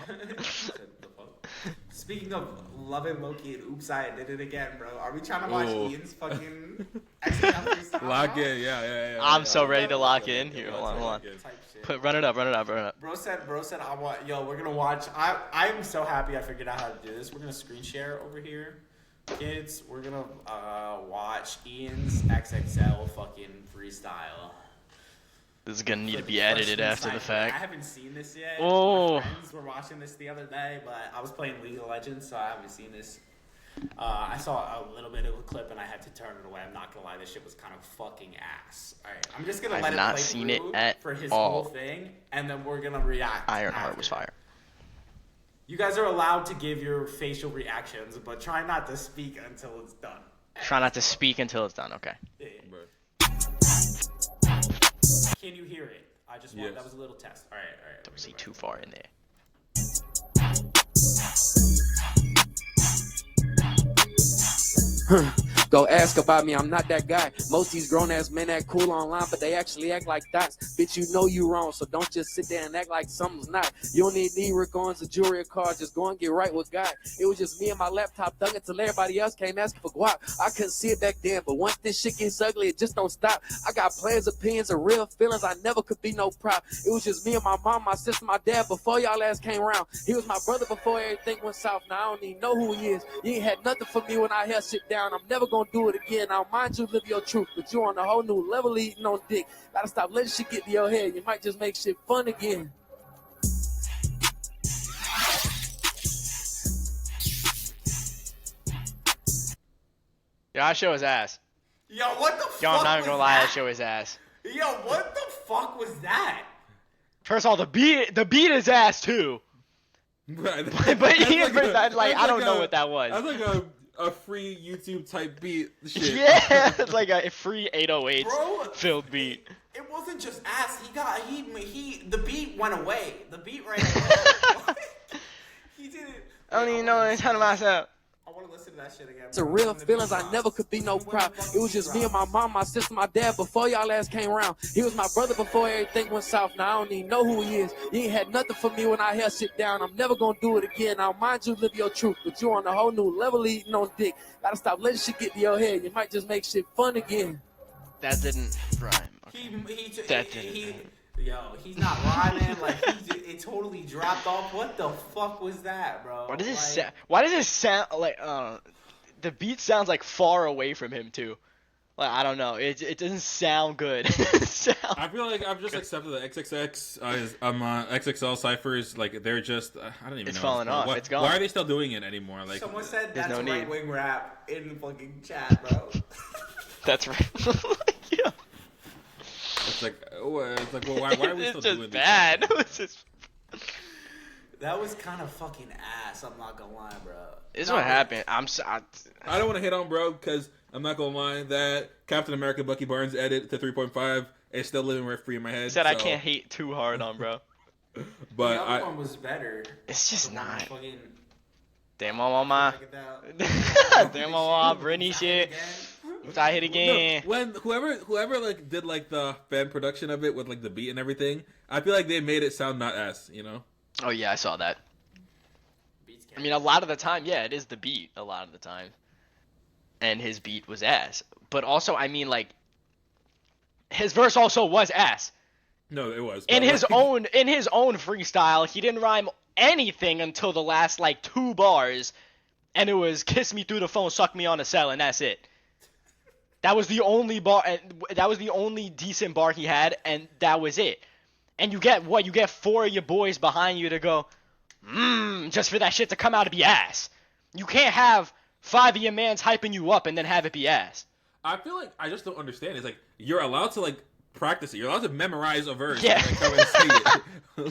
Speaking of loving Loki and oops, I did it again, bro. Are we trying to watch Ian's fucking XXL Freestyle? Lock in, yeah. I'm so ready to lock in. Here, hold on. Run it up. Bro said, I want, we're gonna watch. I'm so happy I figured out how to do this. We're gonna screen share over here, kids. We're gonna watch Ian's XXL fucking Freestyle. This is gonna need to be edited after the fact. I haven't seen this yet. Oh. My friends were watching this the other day, but I was playing League of Legends, so I haven't seen this. I saw a little bit of a clip, and I had to turn it away. I'm not gonna lie, this shit was kind of fucking ass. All right, I'm just gonna let it play seen it through at for his all. whole thing, and then we're gonna react. Ironheart was fire. You guys are allowed to give your facial reactions, but try not to speak until it's done. Try not to speak until it's done. Okay. Yeah. Can you hear it? I just want that was a little test. All right. Don't see too far in there. Go ask about me, I'm not that guy. Most these grown ass men act cool online, but they actually act like dots. Bitch, you know you wrong, so don't just sit there and act like something's not. You don't need knee records, a jewelry, or car, just go and get right with God. It was just me and my laptop thugging until everybody else came asking for guap. I couldn't see it back then, but once this shit gets ugly, it just don't stop. I got plans, opinions, and real feelings, I never could be no prop. It was just me and my mom, my sister, my dad, before y'all ass came around. He was my brother before everything went south, now I don't even know who he is. You ain't had nothing for me when I held shit down, I'm never gonna do it again. Now mind you, live your truth, but you on a whole new level eating on dick. Gotta stop letting shit get to your head. You might just make shit fun again. Yeah, that show his ass. Yo, what the fuck? Yo, I'm not even was gonna lie, that that? show his ass. Yo, what the fuck was that? First of all, the beat is ass too. But he, I don't know what that was. That's like a free YouTube type beat shit. Yeah, it's like a free 808 filled beat. It wasn't just ass. The beat went away. The beat ran away. He didn't. I don't even know what I'm talking about. I want to listen to that shit again. It's a real feelings, I never could be no prop. It was just me and my mom, my sister, my dad, before y'all ass came around. He was my brother before everything went south, now I don't even know who he is. You ain't had nothing for me when I held shit down, I'm never gonna do it again. Now mind you, live your truth, but you on a whole new level eating on dick. Gotta stop letting shit get to your head, you might just make shit fun again. That didn't rhyme. Okay. Yo, he's not rhyming. Like it totally dropped off. What the fuck was that, bro? Why does it sound like? The beat sounds like far away from him too. Like I don't know. It doesn't sound good. I feel like I've just accepted the XXL Cyphers. Like they're just I don't even know. It's falling off. It's gone. Why are they still doing it anymore? Like someone said there's that's no right wing rap in fucking chat, bro. That's right. Yeah. It's like well, why are we still doing this? Bad. It's just bad. That was kind of fucking ass. I'm not gonna lie, bro. This is what happened. I don't want to hit on bro because I'm not gonna lie that Captain America Bucky Barnes edit to 3.5 is still living rent free in my head. Said I can't hate too hard on bro. But the other one was better. It's just not. Fucking, damn mama. Damn mama. Britney shit. I hit again. No, when whoever like did like the fan production of it with like the beat and everything, I feel like they made it sound not ass, you know? Oh yeah, I saw that. I mean, a lot of the time, yeah, it is the beat. A lot of the time, and his beat was ass. But also, I mean, like, his verse also was ass. No, it was In his own freestyle, he didn't rhyme anything until the last like 2 bars, and it was "Kiss me through the phone, suck me on the cell," and that's it. That was the only bar. That was the only decent bar he had, and that was it. And you get what? You get 4 of your boys behind you to go, just for that shit to come out to be ass. You can't have 5 of your mans hyping you up and then have it be ass. I feel like I just don't understand. It's like you're allowed to like practice it. You're allowed to memorize a verse. Yeah. And then come and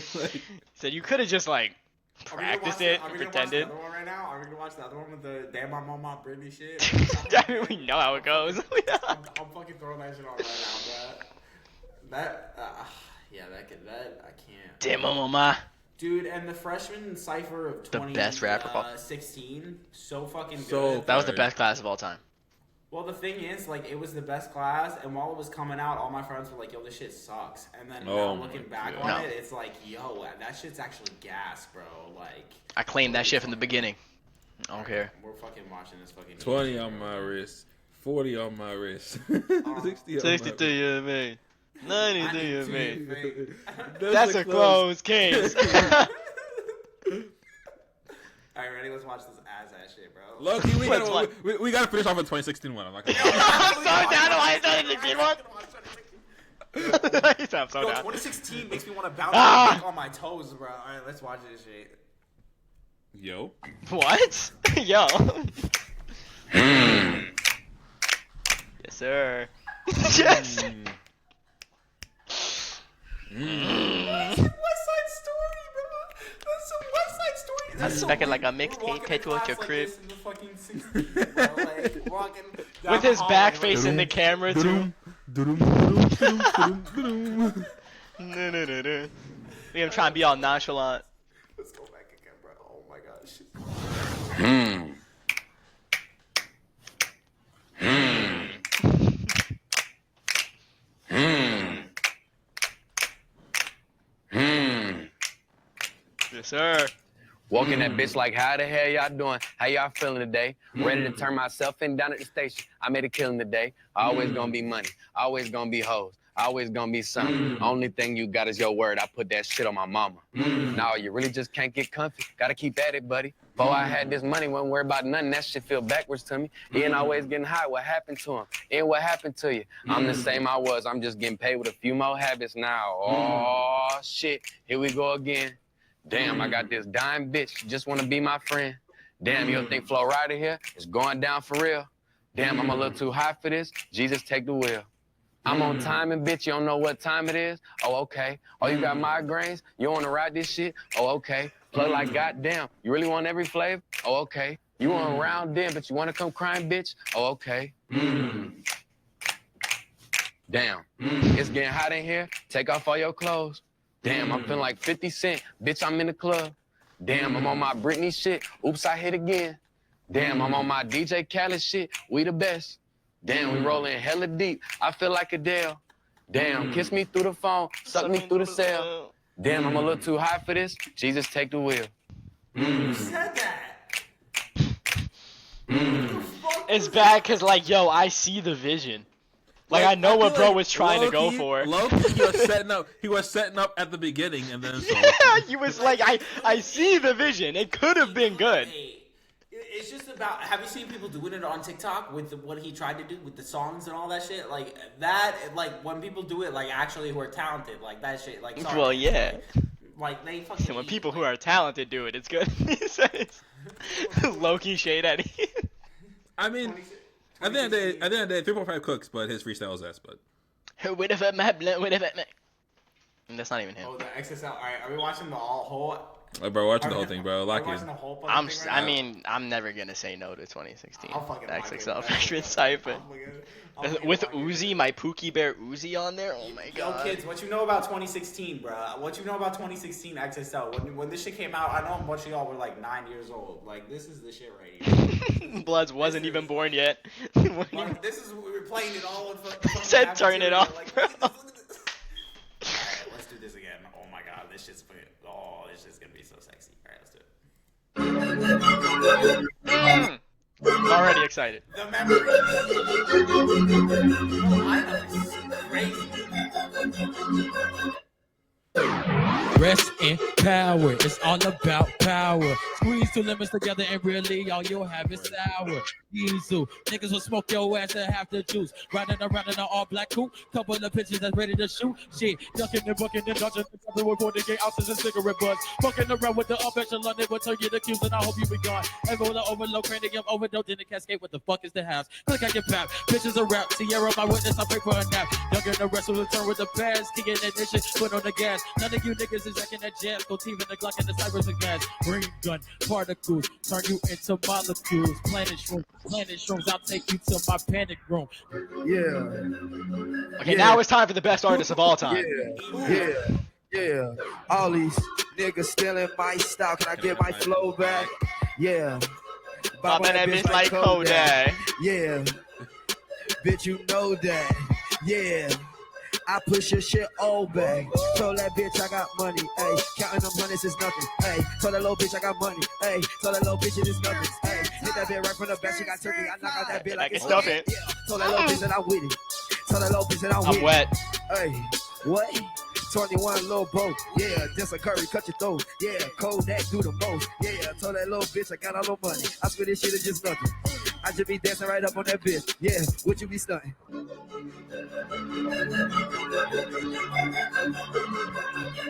say it. Like, So you could have just like practiced it, Are we pretended. gonna watch the other one right now? Are we gonna watch the other one with the "Damn My Mama Britney" shit? I mean, we know how it goes. I'm fucking throwing that shit on right now, bro. I can't. Damn, mama. Dude, and the freshman cipher of The best rapper. 2016, so fucking So good. That was the best class of all time. Well, the thing is, like, it was the best class, and while it was coming out, all my friends were like, yo, this shit sucks. And then now looking back on it, it's like, yo, that shit's actually gas, bro. Like, I claimed that shit from the beginning. I don't care. we're fucking watching this fucking 20 shit, on bro. my wrist, 40 on my wrist, 60 on 62 my you me. 92 you 92 me. you That's a closed case. Alright, ready? Let's watch this ass shit, bro. Loki, we gotta finish off with 2016 one. I'm not gonna lie. I'm so down to watch 2016 one. I'm so Yo, down. 2016 makes me want to bounce on my toes, bro. Alright, let's watch this shit. Yo. What? Yo. Yes, sir. Yes. West Side Story, bro. That's some West Side Story. I'm expecting like a mixtape catch you at your crib. With his back facing the camera too. We him trying to be all nonchalant. Let's go back again, bro. Oh my gosh. Yes, sir. Walking that bitch like, how the hell y'all doing? How y'all feeling today? Ready to turn myself in down at the station. I made a killing today. Always gonna be money. Always gonna be hoes. Always gonna be something. Only thing you got is your word. I put that shit on my mama. Now you really just can't get comfy. Gotta keep at it, buddy. Before I had this money, wasn't worried about nothing. That shit feel backwards to me. He ain't always getting high. What happened to him? And what happened to you? I'm the same I was. I'm just getting paid with a few more habits now. Oh, shit. Here we go again. Damn, I got this dime bitch. Just wanna be my friend. Damn, you don't think Flo Rida here is going down for real? Damn, I'm a little too high for this. Jesus, take the wheel. I'm on timing, bitch. You don't know what time it is? Oh, okay. Oh, you got migraines? You wanna ride this shit? Oh, okay. Plug like goddamn. You really want every flavor? Oh, okay. You want round in, but you wanna come crying, bitch? Oh, okay. Damn, it's getting hot in here. Take off all your clothes. Damn, I'm feeling like 50 Cent. Bitch, I'm in the club. Damn, I'm on my Britney shit. Oops, I hit again. Damn, I'm on my DJ Khaled shit. We the best. Damn, we rolling hella deep. I feel like Adele. Damn, kiss me through the phone. Suck me through the cell. Damn, I'm a little too high for this. Jesus, take the wheel. Who said that? It's bad because, like, yo, I see the vision. Like, I know what bro was trying to go for. Loki, he was setting up at the beginning, and then so. Yeah, he was like, I see the vision. It could have been good. It's just about, have you seen people doing it on TikTok with what he tried to do with the songs and all that shit? Like, that, like, when people do it, like, actually who are talented, like, that shit, like, sorry. Well, yeah. Like, they fucking And when people who are talented do it, it's good. He says, Loki shade at him. I mean, at the end of the day, 3.5 cooks, but his freestyle is ass, but. And that's not even him. Oh, the XXL. Alright, are we watching the whole... Bro, watching the whole thing, bro. Are Lock we in. watching the whole fucking thing right now? mean, I'm never gonna say no to 2016. I'll fucking lock XXL it, freshman bro. Cypher. I'm fucking With lock it. Uzi, my Pookie Bear Uzi on there. Oh my Yo, god. kids, what you know about 2016, bro? What you know about 2016 XSL? When this shit came out, I know a bunch of y'all were like 9 years old. Like, this is the shit right here. Bloods wasn't even born yet. Like, this is we were playing it all in front of Said turn it off, Like, bro. look at this. Alright, let's do this again. Oh my god, this shit's fucking. Oh, this shit's gonna be so sexy. Alright, let's do it. Already excited. The memory. The lineup is crazy. Rest in power. It's all about power. Squeeze two lemons together and really all you'll have is sour. Diesel. Niggas will smoke your ass and have the juice. Riding around in an all black coupe. Couple of pitches that's ready to shoot. Shit. Ducking and bucking and dodging. With 48 ounces and cigarette butts. Fucking around with the up echelon. They will turn you to cues and I hope you be gone. Everyone overload, cranium overdose in the cascade. What the fuck is the house? Click I get pap. Bitches a rap. Sierra, my witness. I pray for a nap. Younger the rest will return with the pass. Kicking ignition. Put on the gas. None of you niggas is acting that jazz. Go team in the Glock and the Cyphers and gas. Green gun particles. Turn you into molecules. Planet shrooms. I'll take you to my panic room. Yeah. Okay, now it's time for the best artist of all time. Yeah. All these niggas stealing my style. Can I get my flow back? Yeah. My man, bitch like Kodak. Yeah. Bitch, you know that. Yeah. I push your shit all back. Told that bitch I got money. Hey, counting them hundreds is nothing. Hey, told that little bitch I got money. Hey, told that little bitch it is nothing. Hey, hit that bitch right from the back. She got turkey. I knock out that bitch like it's stuff nothing. it. Yeah. Told that little bitch that I'm with it. Told that little bitch that I'm with I'm it. wet. Hey, what? 21 little boat. Yeah, just a curry, cut your throat. Yeah, Kodak do the most. Yeah, told that little bitch I got all the money. I swear this shit is just nothing. I just be dancing right up on that bitch. Yeah, would you be stunting?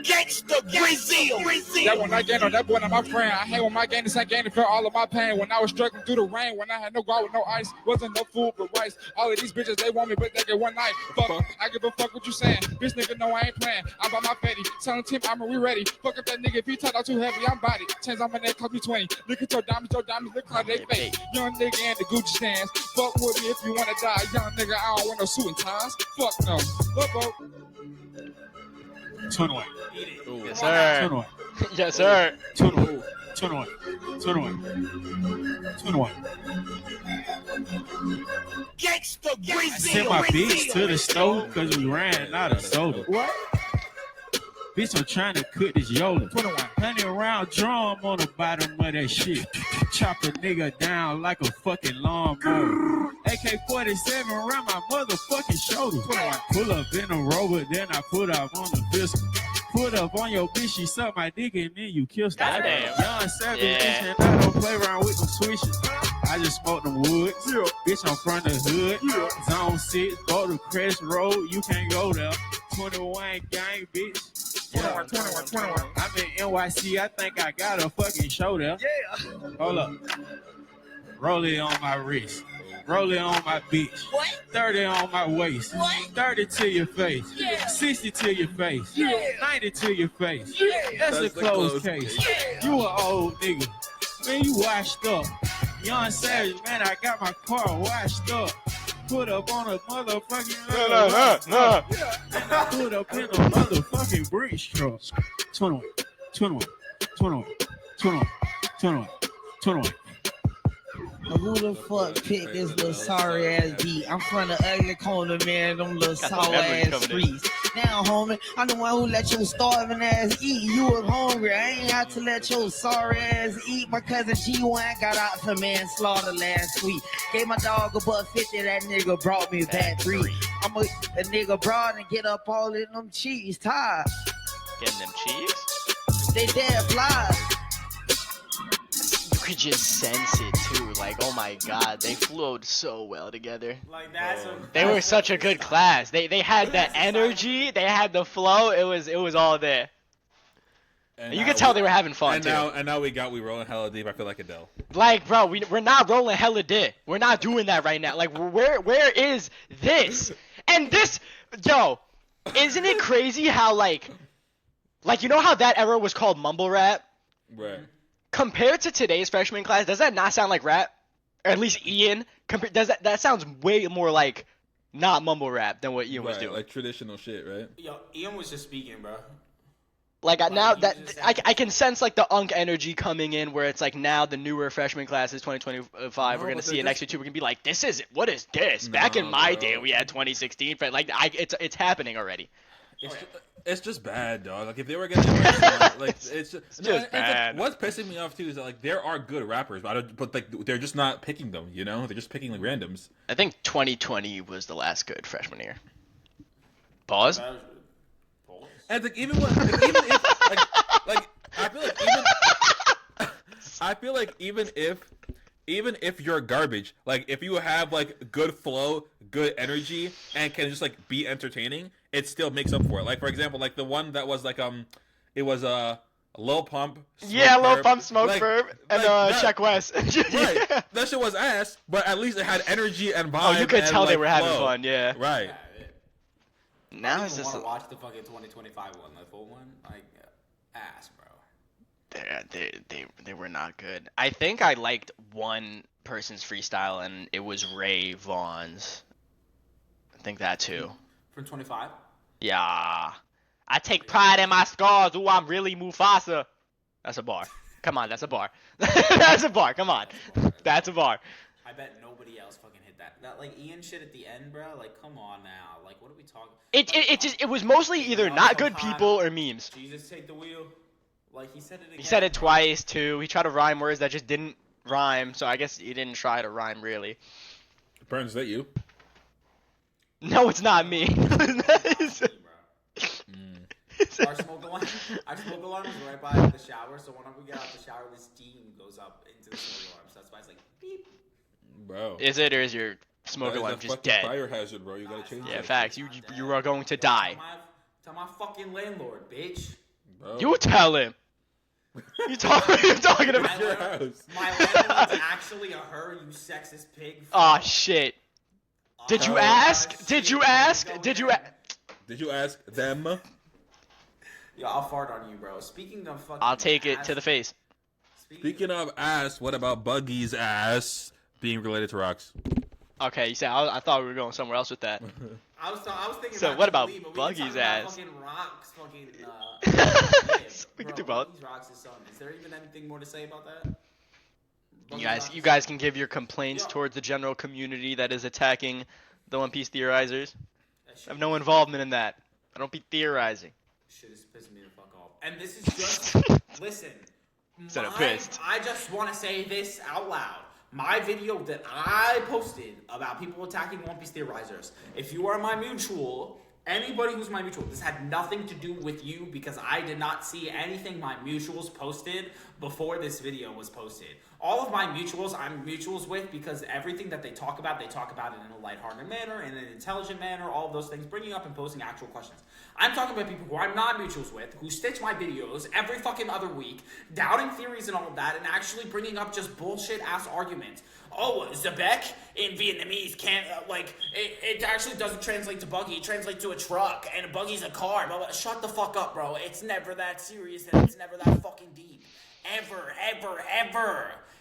Gangsta Brazil. That one I gained on that boy, not my friend. I hate when my game, this ain't game to feel all of my pain. When I was struggling through the rain, when I had no guard with no ice, wasn't no food but rice. All of these bitches, they want me, but they get one night. Fuck, I give a fuck what you saying. Bitch nigga, no, I ain't playing. I'm by my fatty. Telling Tim, we ready. Fuck up that nigga, if he turned out too heavy, I'm body. Chains on my neck, cost me 20. Look at your diamonds look like they fake. Young nigga in the Gucci stands. Fuck with me if you wanna die. Young nigga, I don't want no suit and ties. Fuck no. Look, 21. Yes, sir. 21. Yes, sir. 21. 21. 21. 21. Gangsta I Brazil. sent my bitch to the store because we ran out of soda. What? Bitch, I'm trying to cook this Yola. 100 round drum on the bottom of that shit. Chop a nigga down like a fucking lawnmower. AK-47 around my motherfucking shoulder. Pull up in a rover, then I put up on the pistol. Put up on your bitch, she suck my dick and then you kiss her. Goddamn. Young savage Yeah. bitch and I don't play around with them switches. I just smoke them woods. Bitch, I'm from the hood. Zone 6, go to Crest Road, you can't go there. 21 gang, bitch. 21. I'm in NYC, I think I got a fucking show there. Yeah. Hold up. Roll it on my wrist. Roll it on my bitch. What? 30 on my waist. What? 30 to your face. Yeah. 60 to your face. Yeah. 90 to your face. Yeah. That's a That's the closed closed case. case. You an old nigga. Man, you washed up. Young Savage, man, I got my car washed up. Put up on a motherfucking and I put up in a motherfucking bridge truck. 21. Who the fuck picked this little sorry ass beat? I'm from the ugly corner, man. Them little Got sour the memory ass coming in. streets. Now, homie, I'm the one who let your starving ass eat. You was hungry. I ain't have to let your sorry ass eat. My cousin G1 got out for manslaughter last week. Gave my dog a $1.50. That nigga brought me back 3. I'm a nigga broad and get up all in them cheese ties. Getting them cheese? They dead flies. You could just sense it too. Like, oh my god, they flowed so well together. Like that's They were such a good class. They had that energy. They had the flow. It was all there. And You now could tell we- they were having fun and too. now we rolling hella deep. I feel like Adele. Like, bro, we're not rolling hella dick. We're not doing that right now. Like, where is this? And this, yo, isn't it crazy how like you know how that era was called mumble rap? Right. Compared to today's freshman class, does that not sound like rap? Or at least Ian, does that sounds way more like not mumble rap than what Ian was Right, doing. like traditional shit, right? Yo, Ian was just speaking, bro. Like now he that was just I can sense like the Unk energy coming in, where it's like now the newer freshman classes 2025 No, we're gonna but see it this- next year too. We're gonna be like, this is what is this? Back in No, my bro. day, we had 2016. But like, it's happening already. It's just bad, dog. Like if they were gonna like it's just just bad. What's pissing me off too is that like there are good rappers, but like they're just not picking them. You know, they're just picking like randoms. I think 2020 was the last good freshman year. Pause. And like even when, like, even if like I feel like even if you're garbage, like if you have like good flow, good energy, and can just like be entertaining, it still makes up for it. Like for example, like the one that was like it was Lil Pump. Lil Pump, Smoke like, Perp, and that, Check West. Right, that shit was ass, but at least it had energy and vibe. Oh, you could and, tell like, they were having flow. fun, yeah. Right. Now I it's don't just want to watch the fucking 2025 one, the full one. Like, ass, bro. they were not good. I think I liked one person's freestyle, and it was Ray Vaughn's. I think that too. From 25? Yeah. I take pride in my scars. Ooh, I'm really Mufasa. That's a bar. Come on, that's a bar. That's a bar. Come on. That's a bar. I bet nobody else fucking hit that. That like Ian shit at the end, bro. Like, come on now. Like, what are we talking? It was mostly either not good people or memes. Jesus, take the wheel. Like he said it again. He said it twice too. He tried to rhyme words that just didn't rhyme. So I guess he didn't try to rhyme really. Burns, is that you? No, it's not me. Our smoke alarm is right by the shower, so whenever we get out the shower, the steam goes up into the smoke alarm. So that's why it's like beep. Bro. Is it, or is your smoke alarm just dead? Fire hazard, bro. You gotta change Yeah, that. facts. You are going to die. Tell my fucking landlord, bitch. Bro. You tell him. You talking about your house. My landlord's actually a her, you sexist pig. Oh shit. Did you ask? Did you ask? Did you ask them? Yo, I'll fart on you, bro. Speaking of fucking I'll take it ass, to the face. Speaking of ass, what about Buggy's ass being related to rocks? Okay, you said I thought we were going somewhere else with that. I was thinking. So about what about Lee, but we Buggy's can talk about ass? Fucking rocks, fucking. We can bro, do both. Buggy's rocks is something. Is there even anything more to say about that? You guys can give your complaints towards the general community that is attacking the One Piece theorizers. I have no involvement in that. I don't be theorizing. Shit is pissing me the fuck off. And this is just listen. Instead of pissed. I just want to say this out loud. My video that I posted about people attacking One Piece theorizers. If you are my mutual, anybody who's my mutual, this had nothing to do with you because I did not see anything my mutuals posted before this video was posted. All of my mutuals, I'm mutuals with because everything that they talk about it in a lighthearted manner, in an intelligent manner, all of those things, bringing up and posing actual questions. I'm talking about people who I'm not mutuals with, who stitch my videos every fucking other week, doubting theories and all of that, and actually bringing up just bullshit-ass arguments. Oh, Xebec in Vietnamese can't, it actually doesn't translate to buggy, it translates to a truck, and a buggy's a car. Blah, blah. Shut the fuck up, bro. It's never that serious, and it's never that fucking deep. Ever.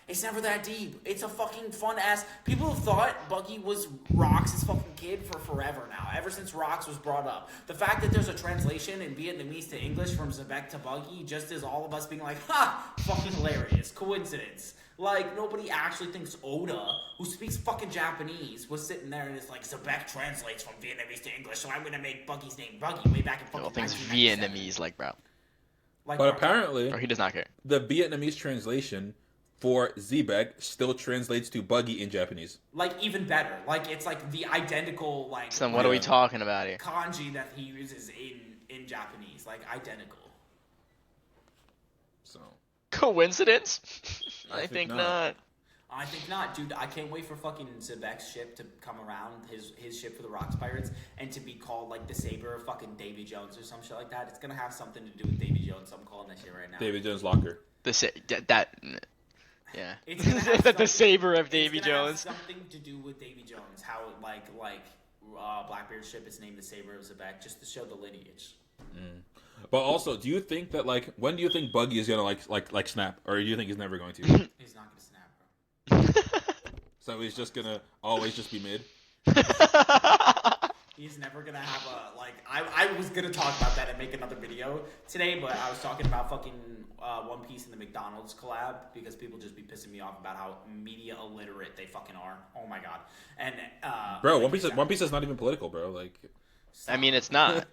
It's never that deep. It's a fucking fun-ass... People have thought Buggy was Rox' fucking kid for forever now, ever since Rox was brought up. The fact that there's a translation in Vietnamese to English from Xebec to Buggy just is all of us being like, ha! Fucking hilarious. Coincidence. Like, nobody actually thinks Oda, who speaks fucking Japanese, was sitting there and is like, Xebec translates from Vietnamese to English, so I'm gonna make Buggy's name Buggy way back in fucking All things 1997. Vietnamese, like bro. But apparently, Or he does not care. the Vietnamese translation for Xebec still translates to buggy in Japanese. Like, even better. Like, it's like the identical, like... So what are we talking about here? Kanji that he uses in Japanese. Like, identical. So... Coincidence? I I think think not. I think not, dude. I can't wait for fucking Xebec's ship to come around, his ship for the Rocks Pirates, and to be called, like, the Saber of fucking Davy Jones or some shit like that. It's gonna have something to do with Davy Jones, so I'm calling that shit right now. David Jones' locker. Yeah. It's gonna have The something- saber of Davy it's gonna have Jones. something to do with Davy Jones. How, Blackbeard's ship is named the Saber of Xebec, just to show the lineage. But also, do you think that, like, when do you think Buggy is gonna like snap, or do you think he's never going to? He's not gonna snap, bro. So he's just gonna always just be mid. He's never gonna have I was gonna talk about that and make another video today, but I was talking about fucking One Piece and the McDonald's collab because people just be pissing me off about how media illiterate they fucking are. Oh my god. And Bro, One Piece is not even political, bro. Like, I mean, it's not.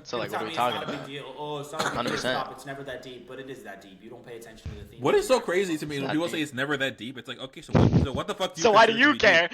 So like, what are we talking It's not a about? big deal. Oh, it's not a big 100%. deal. Stop. It's never that deep, but it is that deep. You don't pay attention to the theme. What is so crazy to me when people say it's never that deep? It's like, okay, so what the fuck do you So why do consider you to be care?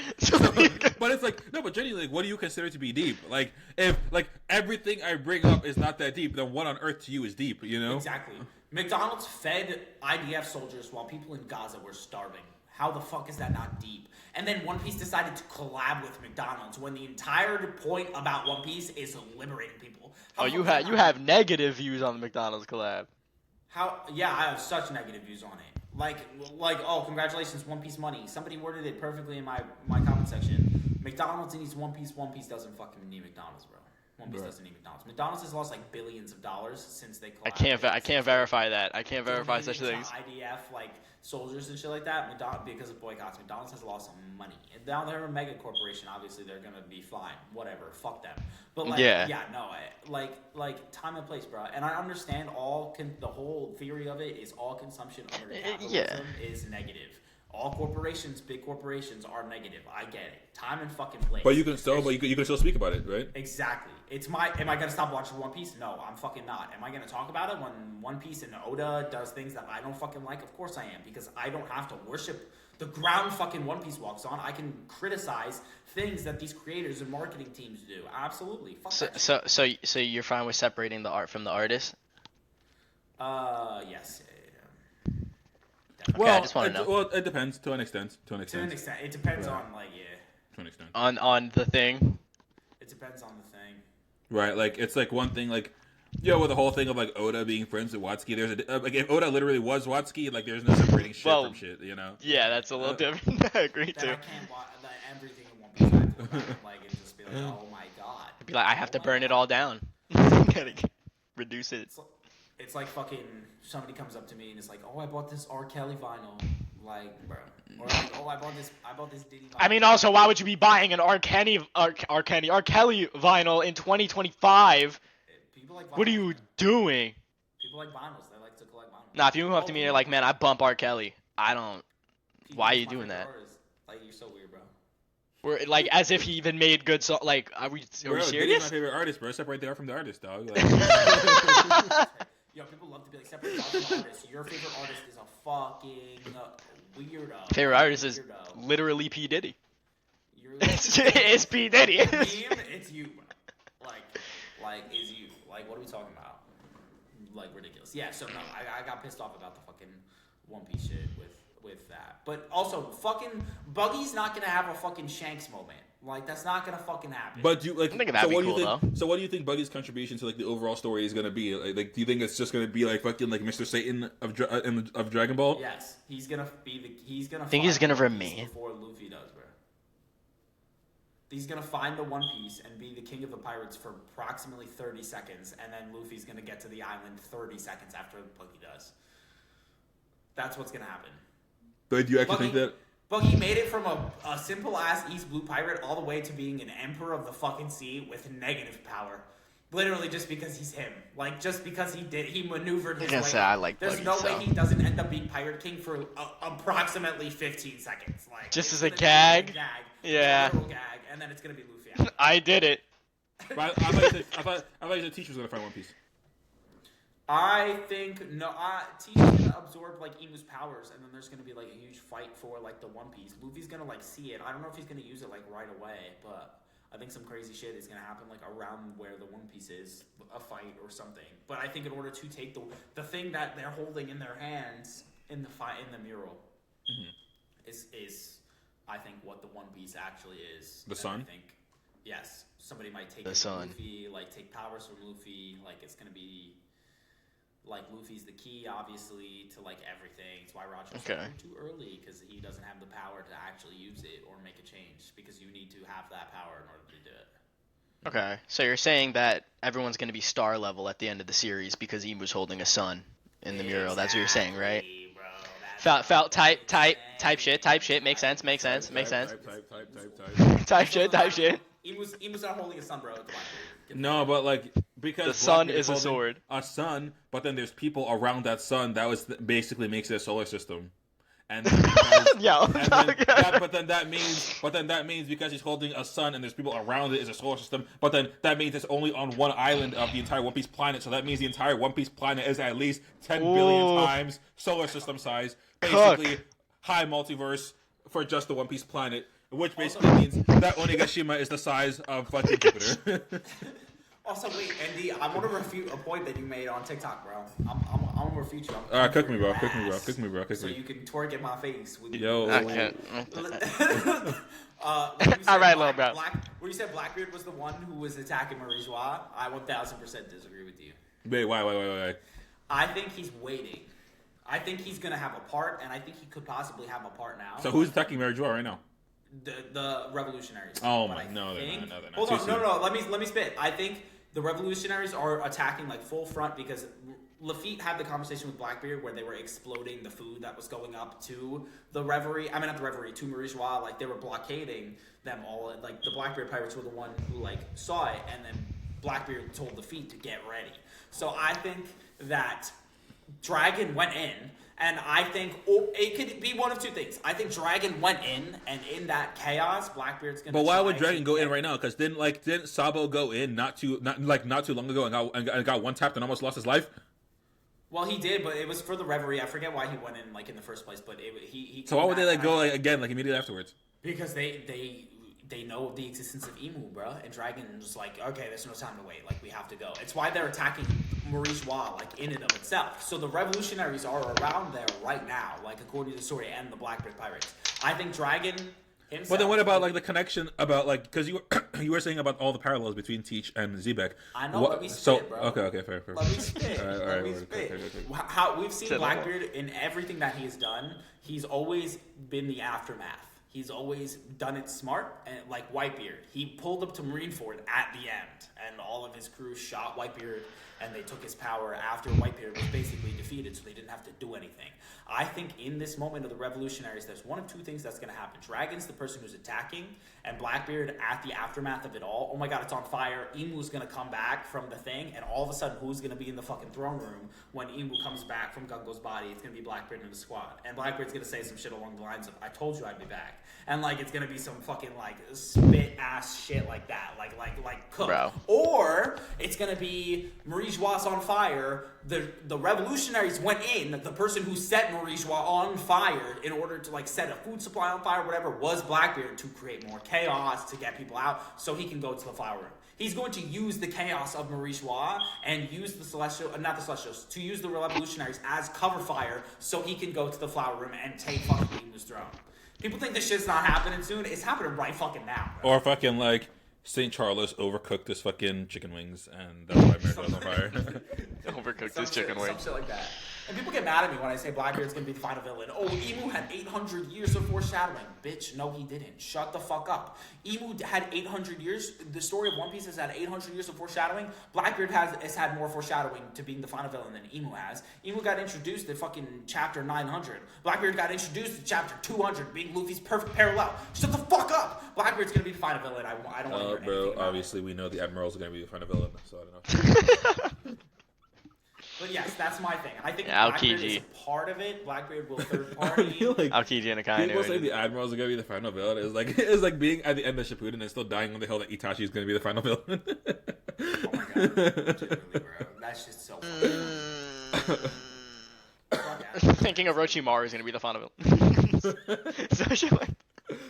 deep? But it's like, no, but genuinely, like, what do you consider to be deep? Like, if like everything I bring up is not that deep, then what on earth to you is deep? You know? Exactly. McDonald's fed IDF soldiers while people in Gaza were starving. How the fuck is that not deep? And then One Piece decided to collab with McDonald's when the entire point about One Piece is liberating people. How Oh, you fuck is that you not have negative views on the McDonald's collab. Yeah, I have such negative views on it. Like, oh, congratulations, One Piece money. Somebody worded it perfectly in my comment section. McDonald's needs One Piece. One Piece doesn't fucking need McDonald's, bro. One Piece doesn't need McDonald's. McDonald's has lost like billions of dollars since they collabed. I can't verify that. I can't verify such things. IDF like soldiers and shit like that. Because of boycotts, McDonald's has lost some money. And now they're a mega corporation. Obviously, they're gonna be fine. Whatever, fuck them. But like, like time and place, bro. And I understand the whole theory of it is all consumption under capitalism is negative. All corporations, big corporations, are negative. I get it. Time and fucking place. But you can still speak about it, right? Exactly. Am I gonna stop watching One Piece? No, I'm fucking not. Am I gonna talk about it when One Piece and Oda does things that I don't fucking like? Of course I am, because I don't have to worship the ground fucking One Piece walks on. I can criticize things that these creators and marketing teams do. Absolutely. Fuck that shit. So you're fine with separating the art from the artist? Yes. Okay, Well, I just want to know. Well, it depends to an extent. To an extent, it depends on To an extent. On the thing. It depends on the thing. Right, like it's like one thing, like with the whole thing of like Oda being friends with Watsuki. There's like if Oda literally was Watsuki, like there's no separating shit from shit, you know. Yeah, that's a little different. I agree Then too. I can't watch everything in One Piece. I have to go back and like and just be like, oh my god. Be like, I have to burn it all down. Reduce it. It's like fucking somebody comes up to me and is like, oh, I bought this R. Kelly vinyl, like, bro, or like, oh, I bought this Diddy vinyl. I mean, also, why would you be buying an R. Kelly vinyl in 2025? People like vinyls. What are you doing? People like vinyls. They like to collect vinyls. Nah, if you come up to me and you're like, man, I bump R. Kelly, I don't. People Why are is you my doing favorite that? artist. Like, you're so weird, bro. We're like as if he even made good songs. Like, are we Diddy's serious? my favorite artist, bro. Separate the art from the artist, dog. Like, Yo, people love to be like, separate art from the artist. Your favorite artist is a fucking weirdo. Favorite artist is Weirdo. literally P Diddy. It's It's P Diddy. it's you, bro. Like, is you. Like, what are we talking about? Like, ridiculous. Yeah, so no, I got pissed off about the fucking One Piece shit with that. But also, fucking Buggy's not gonna have a fucking Shanks moment. Like, that's not gonna fucking happen. but do you like? I think that'd be what do cool, you think? So what do you think Buggy's contribution to like the overall story is gonna be? Like, do you think it's just gonna be like fucking like Mr. Satan of Dragon Ball? Yes, he's gonna be he's gonna. I think he's find gonna the One Piece remain. before Luffy does, bro. He's gonna find the One Piece and be the king of the pirates for approximately 30 seconds, and then Luffy's gonna get to the island 30 seconds after Buggy does. That's what's gonna happen. But do you actually think that? Buggy made it from a simple ass East Blue pirate all the way to being an emperor of the fucking sea with negative power. Literally just because he's him. Like, just because he maneuvered his way. I like There's Buggy, no so. way he doesn't end up being Pirate King for approximately 15 seconds. Like, Just it's as a gonna be gag? Yeah. A literal gag, and then it's gonna be Luffy. I did it. I thought the teacher was gonna find One Piece. I think Teach is gonna absorb like Imu's powers, and then there's gonna be like a huge fight for like the One Piece. Luffy's gonna like see it. I don't know if he's gonna use it like right away, but I think some crazy shit is gonna happen like around where the One Piece is, a fight or something. But I think in order to take the thing that they're holding in their hands in the mural, is I think what the One Piece actually is. The And sun? I think yes, somebody might take The it from sun. Luffy, like take powers from Luffy. Like it's gonna be. Like, Luffy's the key, obviously, to, like, everything. It's why Roger's Okay. too early, because he doesn't have the power to actually use it or make a change, because you need to have that power in order to do it. Okay, so you're saying that everyone's gonna be star level at the end of the series because Imu's holding a sun in the mural. That's what you're saying, right? Exactly, bro. Felt type shit. Makes sense. Type shit. Imu's not holding a sun, bro. Come on, dude. No, but like because The sun Blackbeard is a holding sword. A sun, but then there's people around that sun that was basically makes it a solar system, And then because, Yo, but then that means because he's holding a sun and there's people around it is a solar system. But then that means it's only on one island of the entire One Piece planet. So that means the entire One Piece planet is at least 10 billion times solar system size. Basically, high multiverse for just the One Piece planet, which basically means that Onigashima is the size of fucking Jupiter. Also, wait, Andy, I want to refute a point that you made on TikTok, bro. I'm gonna refute you. All right, cook me, bro. So you can twerk in my face. With Yo. Okay. All right, little bro. Where you said Blackbeard was the one who was attacking Marie Joie, I 1000% disagree with you. Wait, why? I think he's waiting. I think he's gonna have a part, and I think he could possibly have a part now. So who's attacking Mary Joie right now? The revolutionaries. Oh But my, I no, they're think- not. Hold on, no. Let me spit. I think the revolutionaries are attacking like full front because Lafitte had the conversation with Blackbeard where they were exploding the food that was going up to the Reverie. I mean, not the Reverie, to Marie Joie. Like they were blockading them all. Like the Blackbeard pirates were the one who like saw it, and then Blackbeard told Lafitte to get ready. So I think that Dragon went in. And I think it could be one of two things. I think Dragon went in, and in that chaos, Blackbeard's gonna. But why would Dragon go in right now? Because didn't Sabo go in not too long ago and got one tapped and almost lost his life? Well, he did, but it was for the Reverie. I forget why he went in like in the first place, but he. So why would they go again immediately afterwards? Because they know of the existence of Emu, bro, and Dragon's like, okay, there's no time to wait. Like we have to go. It's why they're attacking Marie Joie, like in and of itself. So the revolutionaries are around there right now, like according to the story, and the Blackbeard pirates. I think Dragon himself. But then what about like the connection about like because you were saying about all the parallels between Teach and Xebec. I know. Let me spit, bro. Okay, fair. Let me spit. Let me spit. How we've seen Blackbeard in everything that he has done. He's always been the aftermath. He's always done it smart, and like Whitebeard. He pulled up to Marineford at the end, and all of his crew shot Whitebeard, and they took his power after Whitebeard was basically defeated, so they didn't have to do anything. I think in this moment of the revolutionaries, there's one of two things that's going to happen. Dragon's the person who's attacking, and Blackbeard at the aftermath of it all. Oh my god, it's on fire. Emu's going to come back from the thing, and all of a sudden, who's going to be in the fucking throne room when Emu comes back from Gungo's body? It's going to be Blackbeard and the squad. And Blackbeard's going to say some shit along the lines of, I told you I'd be back. And like it's gonna be some fucking like spit ass shit like that, like cook. Bro. Or it's gonna be Marie Joie's on fire. The revolutionaries went in. The person who set Marie Joie on fire in order to like set a food supply on fire, whatever, was Blackbeard to create more chaos to get people out, so he can go to the flower room. He's going to use the chaos of Marie Joie and use the not the Celestials, to use the revolutionaries as cover fire, so he can go to the flower room and take fucking Emu's throne. People think this shit's not happening soon. It's happening right fucking now, bro. Or fucking like St. Charles overcooked his fucking chicken wings, and that's why America was on fire. Overcooked his chicken wings. Some shit like that. And people get mad at me when I say Blackbeard's gonna be the final villain. Oh, Emu had 800 years of foreshadowing. Bitch, no he didn't. Shut the fuck up. Emu had 800 years. The story of One Piece has had 800 years of foreshadowing. Blackbeard has had more foreshadowing to being the final villain than Emu has. Emu got introduced at fucking chapter 900. Blackbeard got introduced at chapter 200, being Luffy's perfect parallel. Shut the fuck up. Blackbeard's gonna be the final villain. I don't want to hear anything bro, about obviously we know the Admirals are gonna be the final villain, so I don't know. But yes, that's my thing. I think Yeah, Blackbeard Aokiji. is a part of it. Blackbeard will third party. Aokiji and Akai People knew say it. the Admirals are gonna be the final villain. It's like being at the end of Shippuden and still dying on the hill that Itachi is gonna be the final villain. Oh my god. Literally, bro. That's just so funny. Thinking Orochimaru is gonna be the final villain. So shit like-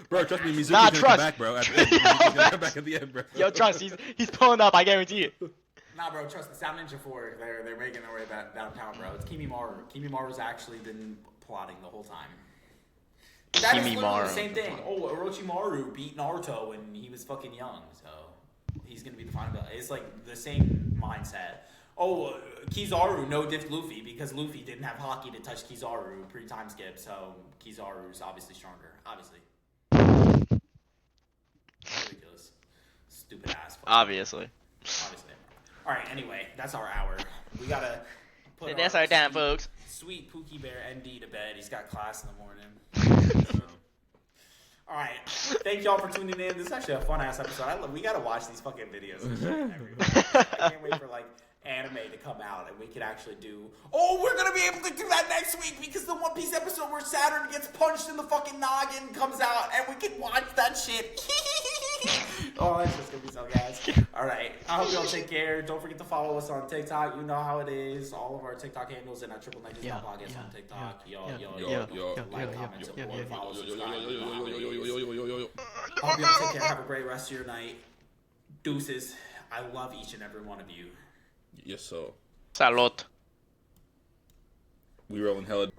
Bro, trust me, Mizuki's Nah, gonna come trust. back, bro. At the end. Mizuki's gonna come back at the end, bro. Yo, trust, he's pulling up, I guarantee it. Nah, bro, trust the Sound Ninja 4. They're making their way downtown, bro. It's Kimimaru. Kimimaru's actually been plotting the whole time. That is literally Kimimaru. the same thing. Oh, Orochimaru beat Naruto when he was fucking young, so he's gonna be the final villain. It's like the same mindset. Oh, Kizaru no-diffed Luffy because Luffy didn't have Haki to touch Kizaru pre-time skip, so Kizaru's obviously stronger. Obviously. Ridiculous. Stupid ass. Obviously. Alright, anyway, that's our hour. We gotta put That's our time, folks. Sweet Pookie Bear ND to bed. He's got class in the morning. Alright, thank y'all for tuning in. This is actually a fun ass episode. We gotta watch these fucking videos. And shit every week. I can't wait for like anime to come out, and we could actually do. Oh, we're gonna be able to do that next week because the One Piece episode where Saturn gets punched in the fucking noggin comes out, and we can watch that shit. Oh, that's just gonna be so gas. All right, I hope y'all take care. Don't forget to follow us on TikTok. You know how it is. All of our TikTok handles and our Triple Nighters podcast on TikTok. Like, comment, support, follow, subscribe. I hope y'all take care. Have a great rest of your night. Deuces. I love each and every one of you. Yes, so. Salud. We rolling hella.